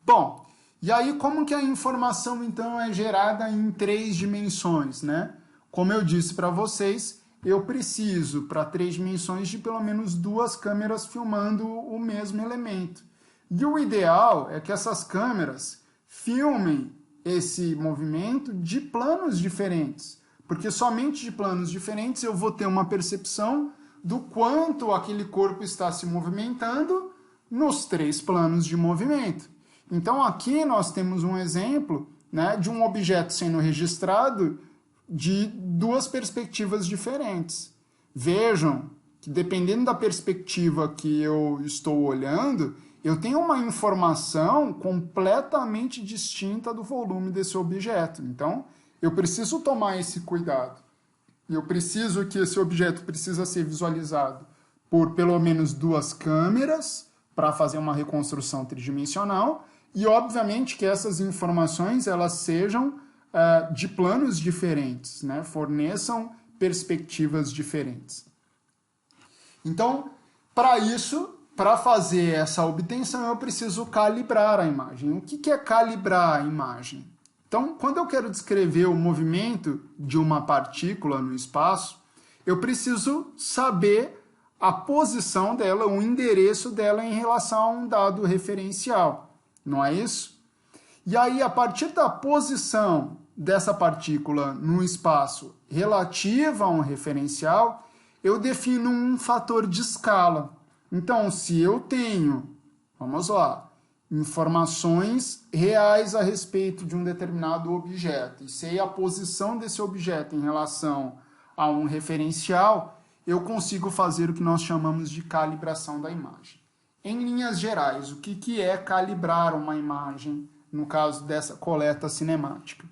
Bom, e aí como que a informação então é gerada em 3 dimensões, né? Como eu disse para vocês, eu preciso, para 3 dimensões, de pelo menos 2 câmeras filmando o mesmo elemento. E o ideal é que essas câmeras filmem esse movimento de planos diferentes, porque somente de planos diferentes eu vou ter uma percepção do quanto aquele corpo está se movimentando nos 3 planos de movimento. Então aqui nós temos um exemplo, né, de um objeto sendo registrado de 2 perspectivas diferentes. Vejam que dependendo da perspectiva que eu estou olhando, eu tenho uma informação completamente distinta do volume desse objeto. Então, eu preciso tomar esse cuidado. Eu preciso que esse objeto precisa ser visualizado por pelo menos 2 câmeras para fazer uma reconstrução tridimensional e, obviamente, que essas informações elas sejam de planos diferentes, né? Forneçam perspectivas diferentes. Então, para isso, para fazer essa obtenção, eu preciso calibrar a imagem. O que é calibrar a imagem? Então, quando eu quero descrever o movimento de uma partícula no espaço, eu preciso saber a posição dela, o endereço dela em relação a um dado referencial. Não é isso? E aí, a partir da posição dessa partícula no espaço relativa a um referencial, eu defino um fator de escala. Então, se eu tenho, vamos lá, informações reais a respeito de um determinado objeto, e sei a posição desse objeto em relação a um referencial, eu consigo fazer o que nós chamamos de calibração da imagem. Em linhas gerais, o que é calibrar uma imagem, no caso dessa coleta cinemática?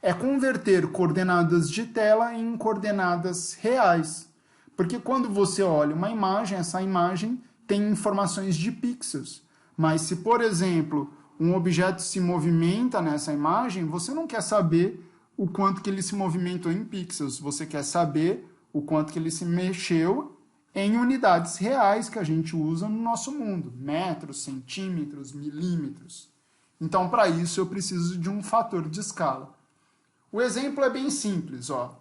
É converter coordenadas de tela em coordenadas reais. Porque quando você olha uma imagem, essa imagem tem informações de pixels. Mas se, por exemplo, um objeto se movimenta nessa imagem, você não quer saber o quanto que ele se movimentou em pixels. Você quer saber o quanto que ele se mexeu em unidades reais que a gente usa no nosso mundo. Metros, centímetros, milímetros. Então, para isso, eu preciso de um fator de escala. O exemplo é bem simples. Ó.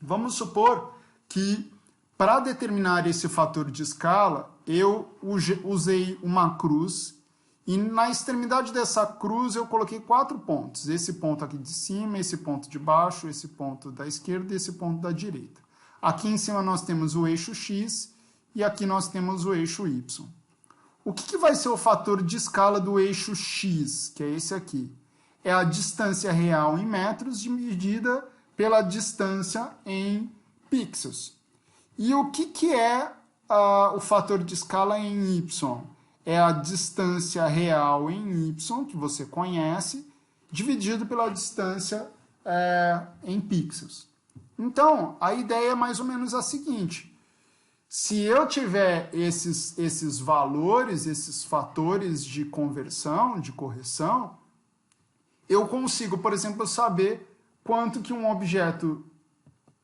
Vamos supor que, para determinar esse fator de escala, eu usei uma cruz E na extremidade dessa cruz eu coloquei 4 pontos. Esse ponto aqui de cima, esse ponto de baixo, esse ponto da esquerda e esse ponto da direita. Aqui em cima nós temos o eixo X e aqui nós temos o eixo Y. O que vai ser o fator de escala do eixo X, que é esse aqui? É a distância real em metros dividida pela distância em pixels. E o que é o fator de escala em Y? É a distância real em Y, que você conhece, dividido pela distância em pixels. Então, a ideia é mais ou menos a seguinte. Se eu tiver esses valores, esses fatores de conversão, de correção, eu consigo, por exemplo, saber quanto que um objeto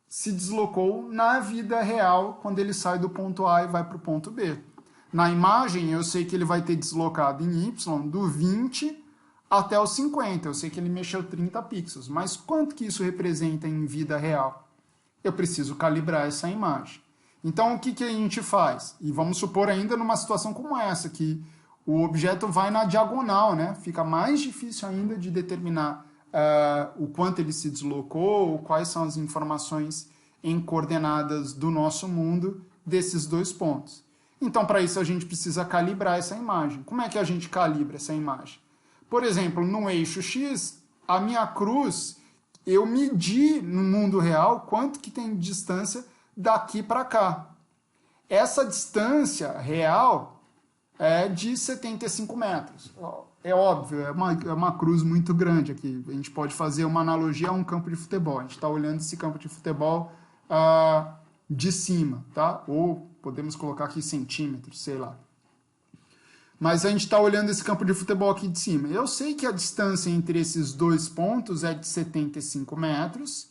se deslocou na vida real quando ele sai do ponto A e vai para o ponto B. Na imagem, eu sei que ele vai ter deslocado em Y do 20 até o 50. Eu sei que ele mexeu 30 pixels. Mas quanto que isso representa em vida real? Eu preciso calibrar essa imagem. Então, o que a gente faz? E vamos supor ainda numa situação como essa, que o objeto vai na diagonal, né? Fica mais difícil ainda de determinar o quanto ele se deslocou, ou quais são as informações em coordenadas do nosso mundo desses 2 pontos. Então, para isso, a gente precisa calibrar essa imagem. Como é que a gente calibra essa imagem? Por exemplo, no eixo X, a minha cruz, eu medi no mundo real quanto que tem de distância daqui para cá. Essa distância real é de 75 metros. É óbvio, é uma cruz muito grande aqui. A gente pode fazer uma analogia a um campo de futebol. A gente está olhando esse campo de futebol de cima, tá? Ou podemos colocar aqui centímetros, sei lá. Mas a gente está olhando esse campo de futebol aqui de cima. Eu sei que a distância entre esses 2 pontos é de 75 metros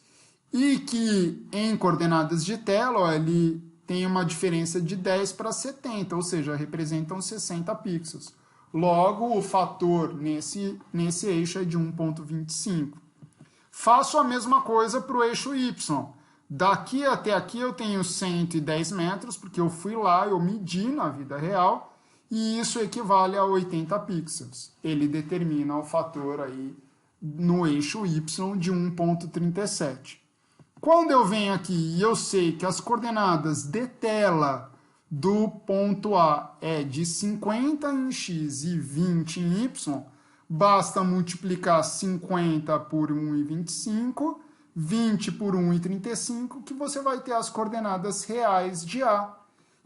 e que em coordenadas de tela, ó, ele tem uma diferença de 10 para 70, ou seja, representam 60 pixels. Logo, o fator nesse eixo é de 1,25. Faço a mesma coisa para o eixo Y. Daqui até aqui eu tenho 110 metros, porque eu fui lá, eu medi na vida real, e isso equivale a 80 pixels. Ele determina o fator aí no eixo Y de 1,37. Quando eu venho aqui e eu sei que as coordenadas de tela do ponto A é de 50 em X e 20 em Y, basta multiplicar 50 por 1,25, 20 por 1,35, que você vai ter as coordenadas reais de A.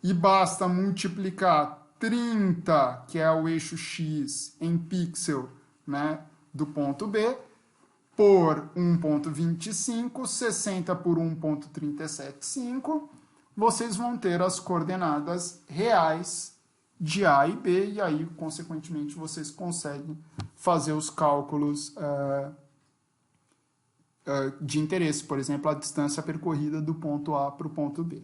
E basta multiplicar 30, que é o eixo X em pixel, né, do ponto B, por 1,25, 60 por 1,375, vocês vão ter as coordenadas reais de A e B, e aí, consequentemente, vocês conseguem fazer os cálculos de interesse, por exemplo, a distância percorrida do ponto A para o ponto B.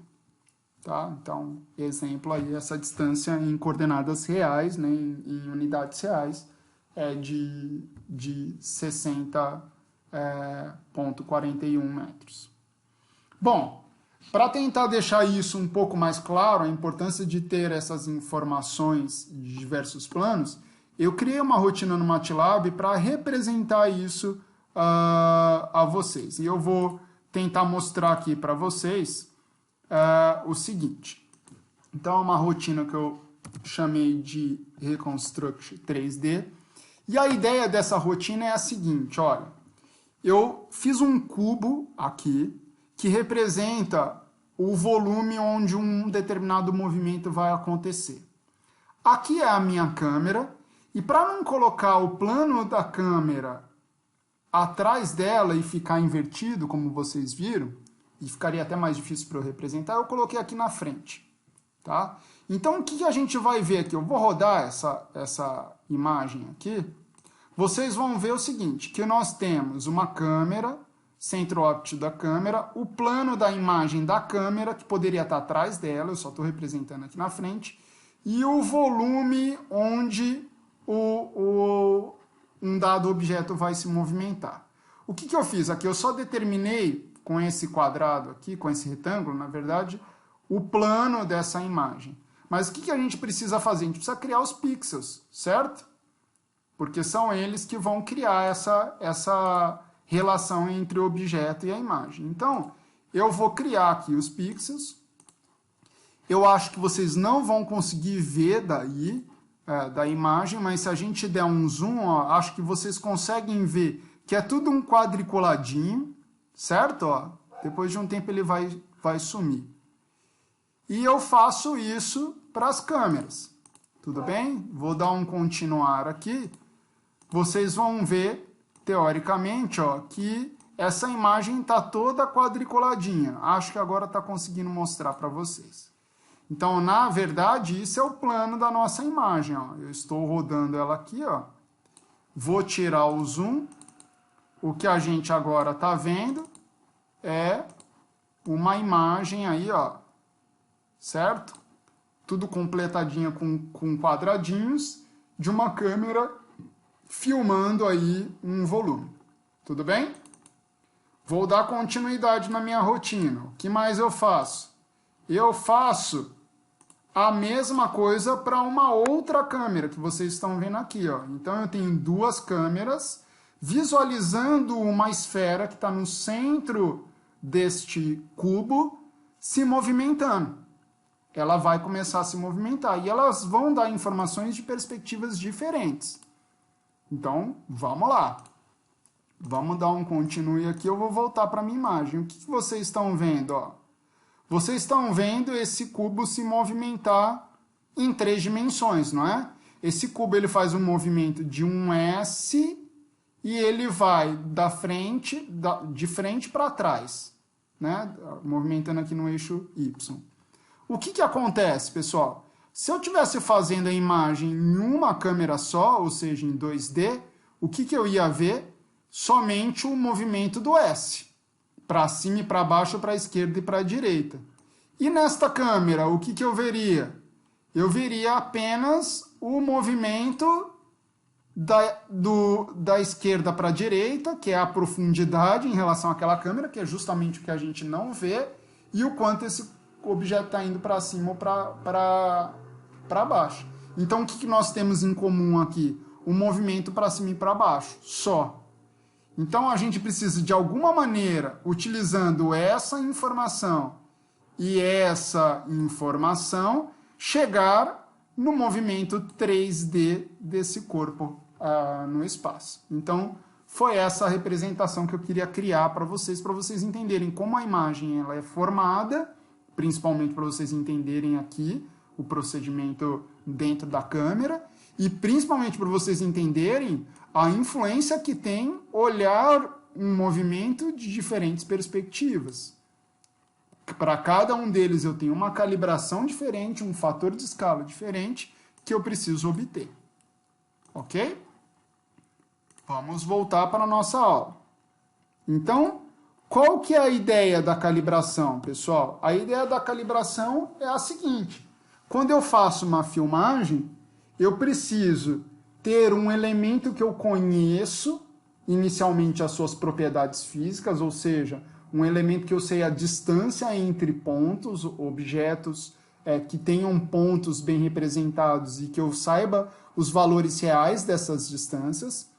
Tá? Então, exemplo aí, essa distância em coordenadas reais, né, em unidades reais, é de 60,41 metros. Bom, para tentar deixar isso um pouco mais claro, a importância de ter essas informações de diversos planos, eu criei uma rotina no MATLAB para representar isso a vocês. E eu vou tentar mostrar aqui para vocês o seguinte. Então, é uma rotina que eu chamei de Reconstruct 3D. E a ideia dessa rotina é a seguinte, olha. Eu fiz um cubo aqui que representa o volume onde um determinado movimento vai acontecer. Aqui é a minha câmera, e para não colocar o plano da câmera atrás dela e ficar invertido, como vocês viram, e ficaria até mais difícil para eu representar, eu coloquei aqui na frente. Tá? Então, o que a gente vai ver aqui? Eu vou rodar essa imagem aqui. Vocês vão ver o seguinte, que nós temos uma câmera, centro óptico da câmera, o plano da imagem da câmera, que poderia estar atrás dela, eu só estou representando aqui na frente, e o volume onde um dado objeto vai se movimentar. O que eu fiz aqui? Eu só determinei com esse quadrado aqui, com esse retângulo, na verdade, o plano dessa imagem. Mas o que a gente precisa fazer? A gente precisa criar os pixels, certo? porque são eles que vão criar essa relação entre o objeto e a imagem. Então, eu vou criar aqui os pixels. Eu acho que vocês não vão conseguir ver daí, da imagem, mas se a gente der um zoom, ó, acho que vocês conseguem ver que é tudo um quadriculadinho, certo? Ó, depois de um tempo ele vai sumir. E eu faço isso para as câmeras, tudo bem? Vou dar um continuar aqui. Vocês vão ver, teoricamente, ó, que essa imagem está toda quadriculadinha. Acho que agora está conseguindo mostrar para vocês. Então, na verdade, isso é o plano da nossa imagem. Ó. Eu estou rodando ela aqui, ó. Vou tirar o zoom. O que a gente agora está vendo é uma imagem aí, ó, certo? Tudo completadinha com quadradinhos de uma câmera filmando aí um volume. Tudo bem? Vou dar continuidade na minha rotina. O que mais eu faço? Eu faço a mesma coisa para uma outra câmera que vocês estão vendo aqui, ó. Então eu tenho duas câmeras visualizando uma esfera que está no centro deste cubo se movimentando. Ela vai começar a se movimentar e elas vão dar informações de perspectivas diferentes. Então, vamos lá. Vamos dar um continue aqui, eu vou voltar para a minha imagem. O que vocês estão vendo? Ó? Vocês estão vendo esse cubo se movimentar em 3 dimensões, não é? Esse cubo ele faz um movimento de um S e ele vai de frente para trás, né? Movimentando aqui no eixo Y. O que acontece, pessoal? Se eu estivesse fazendo a imagem em uma câmera só, ou seja, em 2D, o que eu ia ver? Somente o movimento do S, para cima e para baixo, para a esquerda e para a direita. E nesta câmera, o que eu veria? Eu veria apenas o movimento da esquerda para a direita, que é a profundidade em relação àquela câmera, que é justamente o que a gente não vê, e o quanto esse objeto está indo para cima ou para baixo. Então, o que nós temos em comum aqui? O movimento para cima e para baixo, só. Então, a gente precisa, de alguma maneira, utilizando essa informação e essa informação, chegar no movimento 3D desse corpo no espaço. Então, foi essa a representação que eu queria criar para vocês entenderem como a imagem ela é formada, principalmente para vocês entenderem aqui o procedimento dentro da câmera, e principalmente para vocês entenderem a influência que tem olhar um movimento de diferentes perspectivas. Para cada um deles eu tenho uma calibração diferente, um fator de escala diferente que eu preciso obter. Ok? Vamos voltar para a nossa aula. Então, qual que é a ideia da calibração, pessoal? A ideia da calibração é a seguinte. Quando eu faço uma filmagem, eu preciso ter um elemento que eu conheço, inicialmente as suas propriedades físicas, ou seja, um elemento que eu sei a distância entre pontos, objetos que tenham pontos bem representados e que eu saiba os valores reais dessas distâncias.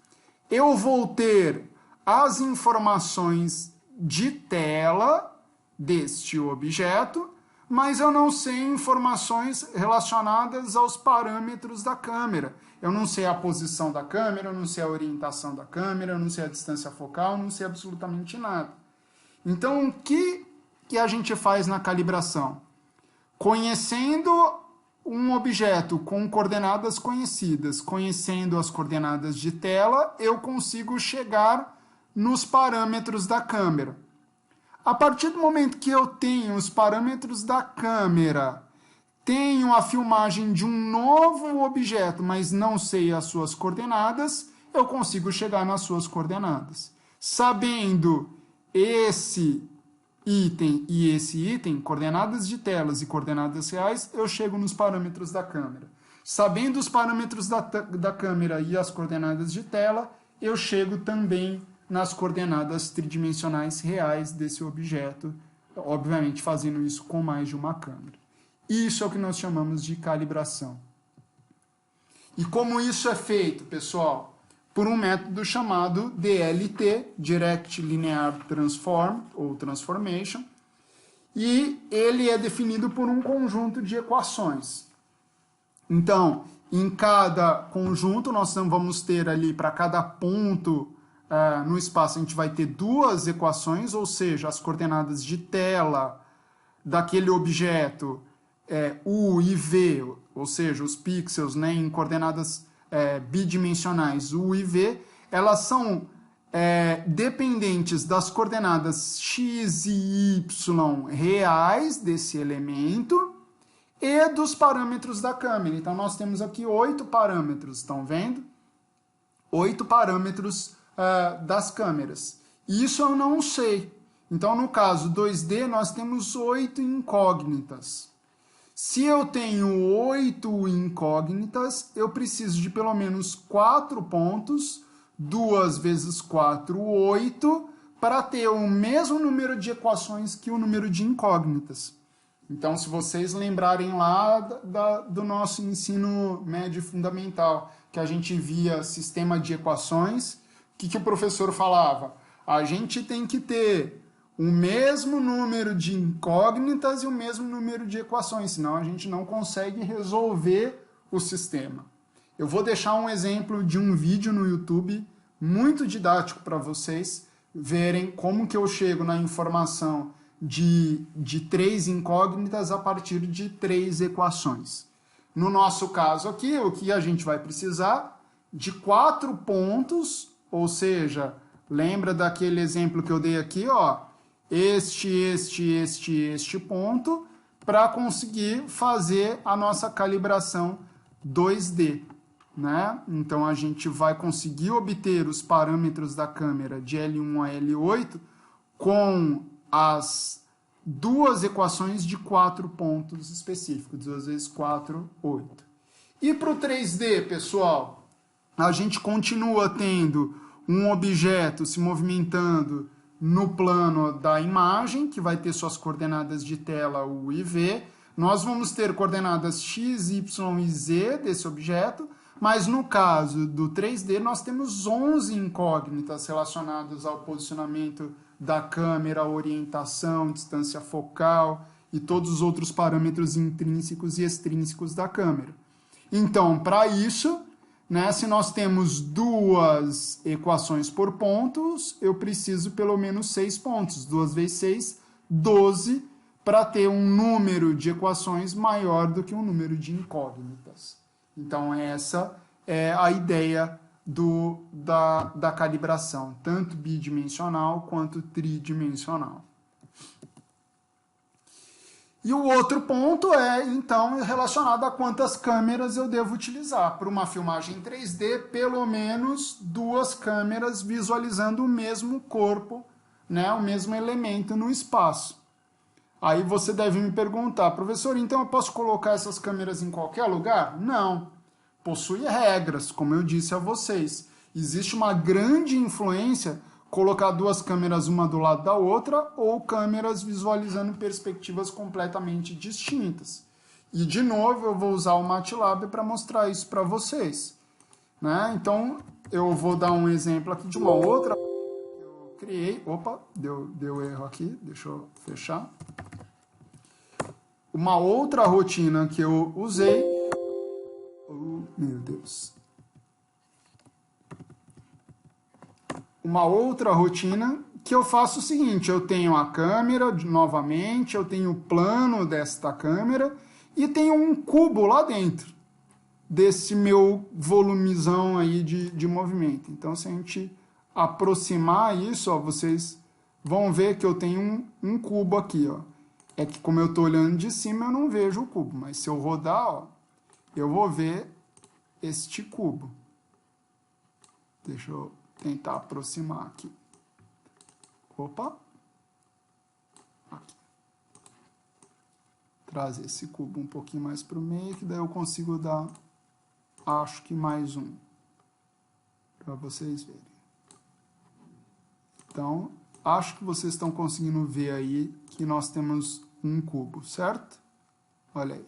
Eu vou ter as informações de tela deste objeto, mas eu não sei informações relacionadas aos parâmetros da câmera. Eu não sei a posição da câmera, eu não sei a orientação da câmera, eu não sei a distância focal, eu não sei absolutamente nada. Então, o que a gente faz na calibração? Conhecendo um objeto com coordenadas conhecidas, conhecendo as coordenadas de tela, eu consigo chegar nos parâmetros da câmera. A partir do momento que eu tenho os parâmetros da câmera, tenho a filmagem de um novo objeto, mas não sei as suas coordenadas, eu consigo chegar nas suas coordenadas. Sabendo esse item e esse item, coordenadas de telas e coordenadas reais, eu chego nos parâmetros da câmera. Sabendo os parâmetros da câmera e as coordenadas de tela, eu chego também nas coordenadas tridimensionais reais desse objeto, obviamente fazendo isso com mais de uma câmera. Isso é o que nós chamamos de calibração. E como isso é feito, pessoal? Por um método chamado DLT, Direct Linear Transform, ou Transformation, e ele é definido por um conjunto de equações. Então, em cada conjunto, nós vamos ter ali, para cada ponto no espaço, a gente vai ter duas equações, ou seja, as coordenadas de tela daquele objeto, U e V, ou seja, os pixels, né, em coordenadas bidimensionais U e V, elas são dependentes das coordenadas x e y reais desse elemento e dos parâmetros da câmera. Então, nós temos aqui 8 parâmetros, estão vendo? 8 parâmetros das câmeras. Isso eu não sei. Então, no caso 2D, nós temos 8 incógnitas. Se eu tenho 8 incógnitas, eu preciso de pelo menos 4 pontos, 2 vezes 4, 8, para ter o mesmo número de equações que o número de incógnitas. Então, se vocês lembrarem lá do nosso ensino médio fundamental, que a gente via sistema de equações, o que o professor falava? A gente tem que ter o mesmo número de incógnitas e o mesmo número de equações, senão a gente não consegue resolver o sistema. Eu vou deixar um exemplo de um vídeo no YouTube muito didático para vocês verem como que eu chego na informação de 3 incógnitas a partir de 3 equações. No nosso caso aqui, o que a gente vai precisar? De 4 pontos, ou seja, lembra daquele exemplo que eu dei aqui, ó, este ponto, para conseguir fazer a nossa calibração 2D. Né? Então, a gente vai conseguir obter os parâmetros da câmera de L1 a L8 com as duas equações de 4 pontos específicos, 2 vezes 4, 8. E para o 3D, pessoal, a gente continua tendo um objeto se movimentando no plano da imagem, que vai ter suas coordenadas de tela U e V. Nós vamos ter coordenadas x, y e z desse objeto, mas no caso do 3D nós temos 11 incógnitas relacionadas ao posicionamento da câmera, orientação, distância focal e todos os outros parâmetros intrínsecos e extrínsecos da câmera. Então, para isso, né, se nós temos 2 equações por pontos, eu preciso pelo menos 6 pontos. 2 vezes 6, 12, para ter um número de equações maior do que um número de incógnitas. Então, essa é a ideia da calibração, tanto bidimensional quanto tridimensional. E o outro ponto é, então, relacionado a quantas câmeras eu devo utilizar. Para uma filmagem 3D, pelo menos 2 câmeras visualizando o mesmo corpo, né, o mesmo elemento no espaço. Aí você deve me perguntar, professor, então eu posso colocar essas câmeras em qualquer lugar? Não. Possui regras, como eu disse a vocês. Existe uma grande influência colocar 2 câmeras uma do lado da outra ou câmeras visualizando perspectivas completamente distintas. E, de novo, eu vou usar o MATLAB para mostrar isso para vocês. Né? Então, eu vou dar um exemplo aqui de uma outra que eu criei. Opa, deu erro aqui, deixa eu fechar. Uma outra rotina que eu usei. Oh, meu Deus. Uma outra rotina que eu faço o seguinte, eu tenho a câmera novamente, eu tenho o plano desta câmera e tenho um cubo lá dentro desse meu volumezão aí de movimento. Então, se a gente aproximar isso, ó, vocês vão ver que eu tenho um cubo aqui. Ó. É que como eu estou olhando de cima, eu não vejo o cubo, mas se eu rodar, ó, eu vou ver este cubo. Deixa eu tentar aproximar aqui. Opa! Aqui. Trazer esse cubo um pouquinho mais para o meio, que daí eu consigo dar, acho que mais um, para vocês verem. Então, acho que vocês estão conseguindo ver aí que nós temos um cubo, certo? Olha aí.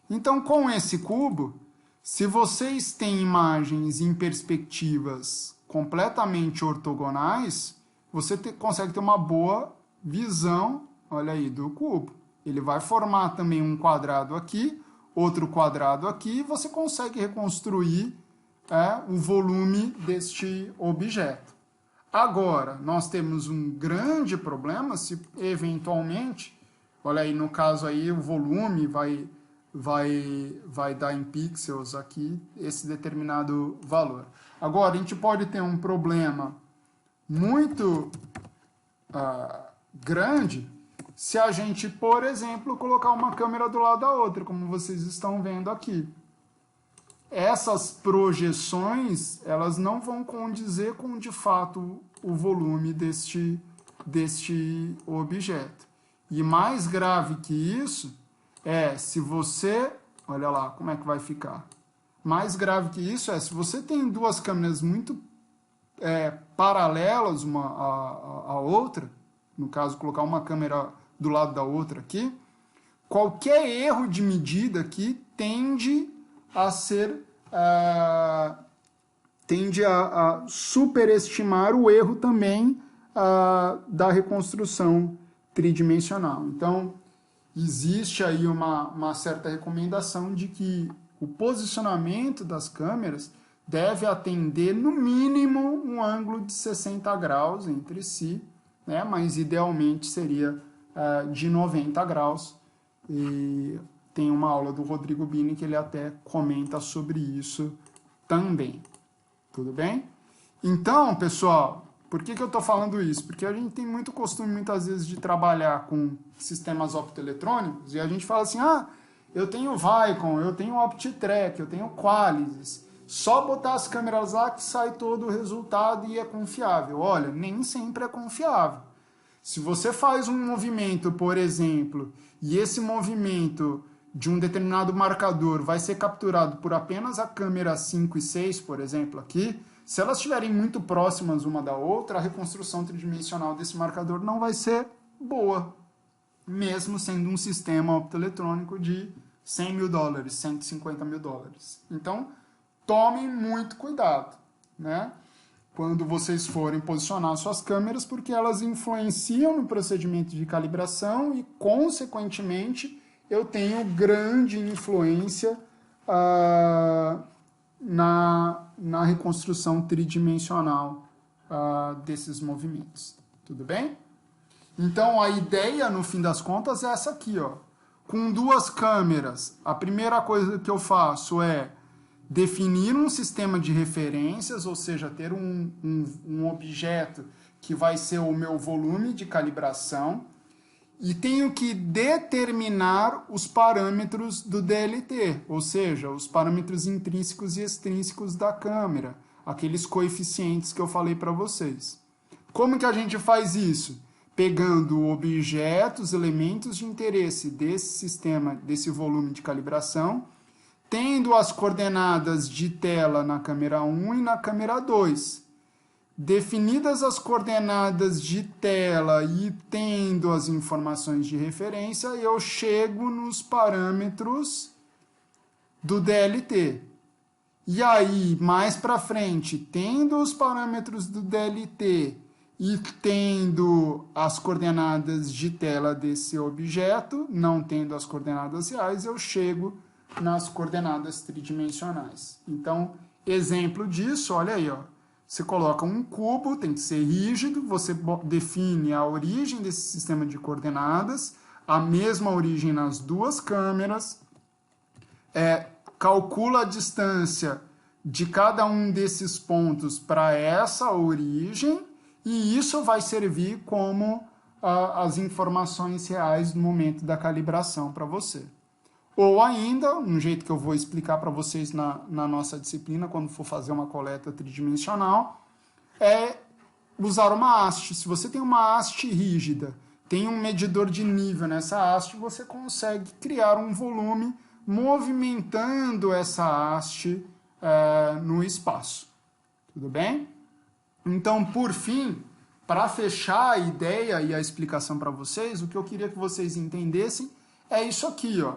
Então, com esse cubo, Se vocês têm imagens em perspectivas completamente ortogonais, você consegue ter uma boa visão, olha aí, do cubo. Ele vai formar também um quadrado aqui, outro quadrado aqui, e você consegue reconstruir o volume deste objeto. Agora, nós temos um grande problema se eventualmente, olha aí, no caso aí, o volume vai dar em pixels aqui esse determinado valor. Agora, a gente pode ter um problema muito grande se a gente, por exemplo, colocar uma câmera do lado da outra, como vocês estão vendo aqui. Essas projeções, elas não vão condizer com, de fato, o volume deste objeto. E mais grave que isso é se você... Olha lá como é que vai ficar. Mais grave que isso é se você tem duas câmeras muito paralelas uma à outra, no caso, colocar uma câmera do lado da outra aqui, qualquer erro de medida aqui tende a superestimar o erro também da reconstrução tridimensional. Então, existe aí uma certa recomendação de que o posicionamento das câmeras deve atender, no mínimo, um ângulo de 60 graus entre si, né? Mas idealmente seria de 90 graus. E tem uma aula do Rodrigo Bini que ele até comenta sobre isso também. Tudo bem? Então, pessoal, por que eu estou falando isso? Porque a gente tem muito costume, muitas vezes, de trabalhar com sistemas optoeletrônicos e a gente fala assim, eu tenho Vicon, eu tenho OptiTrack, eu tenho Qualisys. Só botar as câmeras lá que sai todo o resultado e é confiável. Olha, nem sempre é confiável. Se você faz um movimento, por exemplo, e esse movimento de um determinado marcador vai ser capturado por apenas a câmera 5 e 6, por exemplo, aqui, se elas estiverem muito próximas uma da outra, a reconstrução tridimensional desse marcador não vai ser boa, mesmo sendo um sistema optoeletrônico de $100 mil, $150 mil. Então, tomem muito cuidado, né? Quando vocês forem posicionar suas câmeras, porque elas influenciam no procedimento de calibração e, consequentemente, eu tenho grande influência na reconstrução tridimensional desses movimentos. Tudo bem? Então, a ideia, no fim das contas, é essa aqui, ó. Com duas câmeras, a primeira coisa que eu faço é definir um sistema de referências, ou seja, ter um objeto que vai ser o meu volume de calibração, e tenho que determinar os parâmetros do DLT, ou seja, os parâmetros intrínsecos e extrínsecos da câmera, aqueles coeficientes que eu falei para vocês. Como que a gente faz isso? Pegando objetos, elementos de interesse desse sistema, desse volume de calibração, tendo as coordenadas de tela na câmera 1 e na câmera 2. Definidas as coordenadas de tela e tendo as informações de referência, eu chego nos parâmetros do DLT. E aí, mais para frente, tendo os parâmetros do DLT e tendo as coordenadas de tela desse objeto, não tendo as coordenadas reais, eu chego nas coordenadas tridimensionais. Então, exemplo disso, olha aí, ó. Você coloca um cubo, tem que ser rígido, você define a origem desse sistema de coordenadas, a mesma origem nas duas câmeras, calcula a distância de cada um desses pontos para essa origem, e isso vai servir como as informações reais no momento da calibração para você. Ou ainda, um jeito que eu vou explicar para vocês na nossa disciplina, quando for fazer uma coleta tridimensional, é usar uma haste. Se você tem uma haste rígida, tem um medidor de nível nessa haste, você consegue criar um volume movimentando essa haste no espaço. Tudo bem? Então, por fim, para fechar a ideia e a explicação para vocês, o que eu queria que vocês entendessem é isso aqui, ó.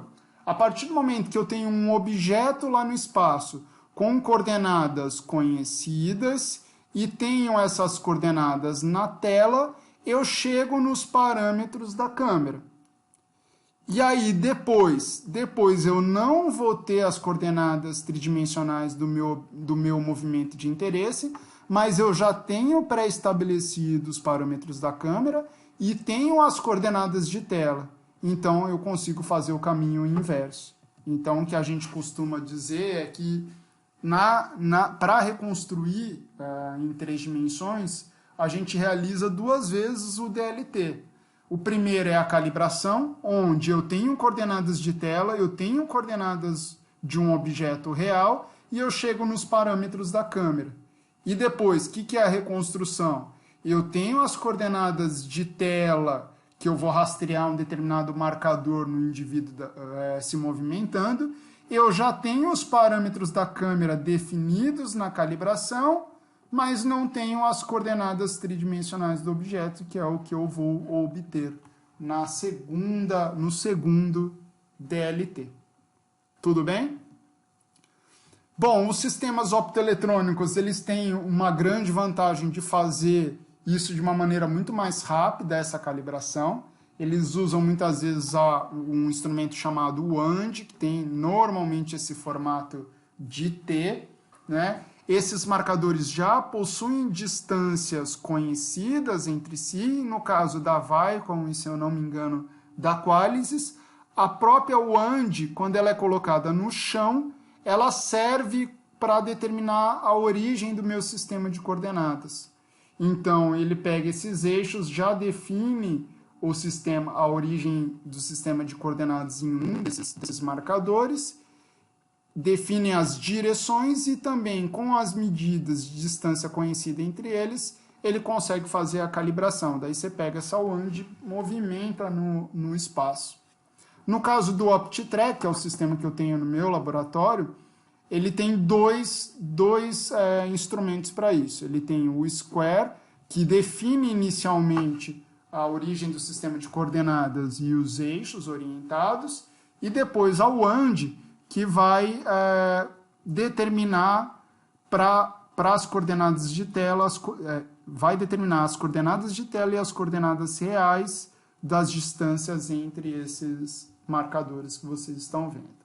A partir do momento que eu tenho um objeto lá no espaço com coordenadas conhecidas e tenho essas coordenadas na tela, eu chego nos parâmetros da câmera. E aí, depois eu não vou ter as coordenadas tridimensionais do meu movimento de interesse, mas eu já tenho pré-estabelecidos os parâmetros da câmera e tenho as coordenadas de tela. Então, eu consigo fazer o caminho inverso. Então, o que a gente costuma dizer é que para reconstruir em 3 dimensões, a gente realiza 2 vezes o DLT. O primeiro é a calibração, onde eu tenho coordenadas de tela, eu tenho coordenadas de um objeto real e eu chego nos parâmetros da câmera. E depois, o que é a reconstrução? Eu tenho as coordenadas de tela, que eu vou rastrear um determinado marcador no indivíduo se movimentando. Eu já tenho os parâmetros da câmera definidos na calibração, mas não tenho as coordenadas tridimensionais do objeto, que é o que eu vou obter no segundo DLT. Tudo bem? Bom, os sistemas optoeletrônicos, eles têm uma grande vantagem de fazer isso de uma maneira muito mais rápida, essa calibração. Eles usam muitas vezes um instrumento chamado WAND, que tem normalmente esse formato de T, né? Esses marcadores já possuem distâncias conhecidas entre si, no caso da Vicon, e se eu não me engano, da Qualisys. A própria WAND, quando ela é colocada no chão, ela serve para determinar a origem do meu sistema de coordenadas. Então, ele pega esses eixos, já define a origem do sistema de coordenadas em um desses marcadores, define as direções e também com as medidas de distância conhecida entre eles, ele consegue fazer a calibração. Daí você pega essa WAND e movimenta no espaço. No caso do OptiTrack, que é o sistema que eu tenho no meu laboratório, ele tem dois instrumentos para isso. Ele tem o Square, que define inicialmente a origem do sistema de coordenadas e os eixos orientados, e depois a WAND, que vai determinar para as coordenadas de tela, vai determinar as coordenadas de tela e as coordenadas reais das distâncias entre esses marcadores que vocês estão vendo.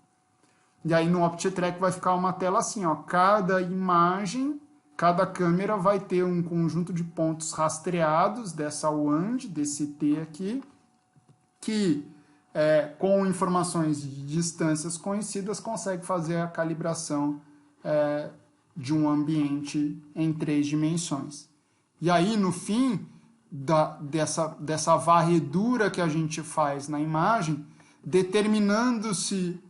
E aí no OptiTrack vai ficar uma tela assim, ó, cada imagem, cada câmera vai ter um conjunto de pontos rastreados dessa WAND, desse T aqui, que com informações de distâncias conhecidas consegue fazer a calibração de um ambiente em 3 dimensões. E aí no fim dessa varredura que a gente faz na imagem, determinando-se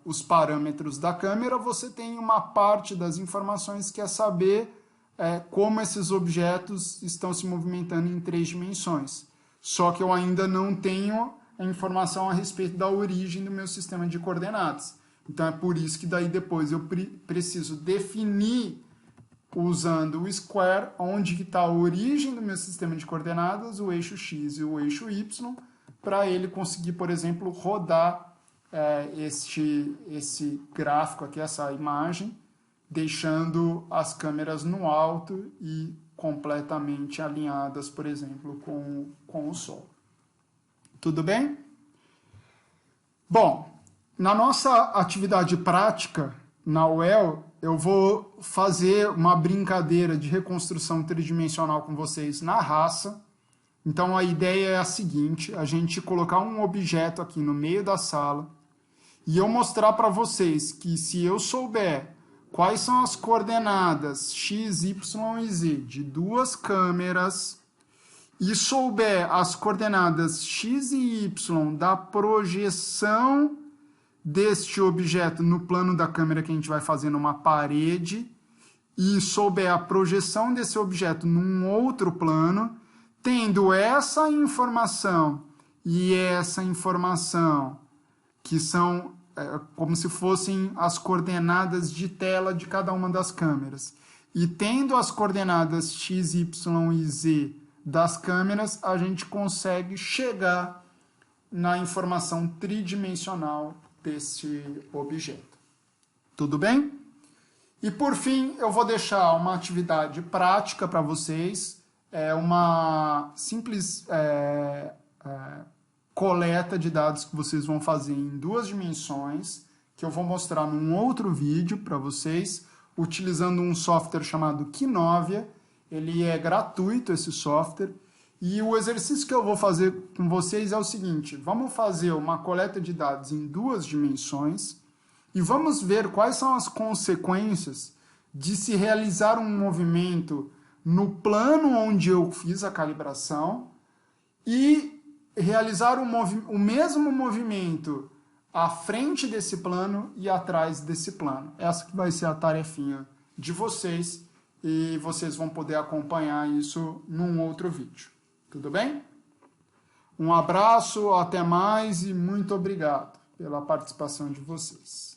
os parâmetros da câmera, você tem uma parte das informações que é saber como esses objetos estão se movimentando em 3 dimensões. Só que eu ainda não tenho a informação a respeito da origem do meu sistema de coordenadas. Então é por isso que daí depois eu preciso definir, usando o Square, onde está a origem do meu sistema de coordenadas, o eixo X e o eixo Y, para ele conseguir, por exemplo, rodar esse gráfico aqui, essa imagem, deixando as câmeras no alto e completamente alinhadas, por exemplo, com o Sol. Tudo bem? Bom, na nossa atividade prática, na UEL, eu vou fazer uma brincadeira de reconstrução tridimensional com vocês na raça. Então, a ideia é a seguinte, a gente colocar um objeto aqui no meio da sala e eu mostrar para vocês que se eu souber quais são as coordenadas x, y e z de 2 câmeras e souber as coordenadas x e y da projeção deste objeto no plano da câmera que a gente vai fazer numa parede e souber a projeção desse objeto num outro plano, tendo essa informação e essa informação, que são como se fossem as coordenadas de tela de cada uma das câmeras, e tendo as coordenadas x, y e z das câmeras, a gente consegue chegar na informação tridimensional desse objeto. Tudo bem? E por fim, eu vou deixar uma atividade prática para vocês, uma simples coleta de dados que vocês vão fazer em 2 dimensões, que eu vou mostrar num outro vídeo para vocês, utilizando um software chamado Kinovia. Ele é gratuito, esse software. E o exercício que eu vou fazer com vocês é o seguinte: vamos fazer uma coleta de dados em 2 dimensões e vamos ver quais são as consequências de se realizar um movimento no plano onde eu fiz a calibração e realizar o mesmo movimento à frente desse plano e atrás desse plano. Essa que vai ser a tarefinha de vocês e vocês vão poder acompanhar isso num outro vídeo. Tudo bem? Um abraço, até mais e muito obrigado pela participação de vocês.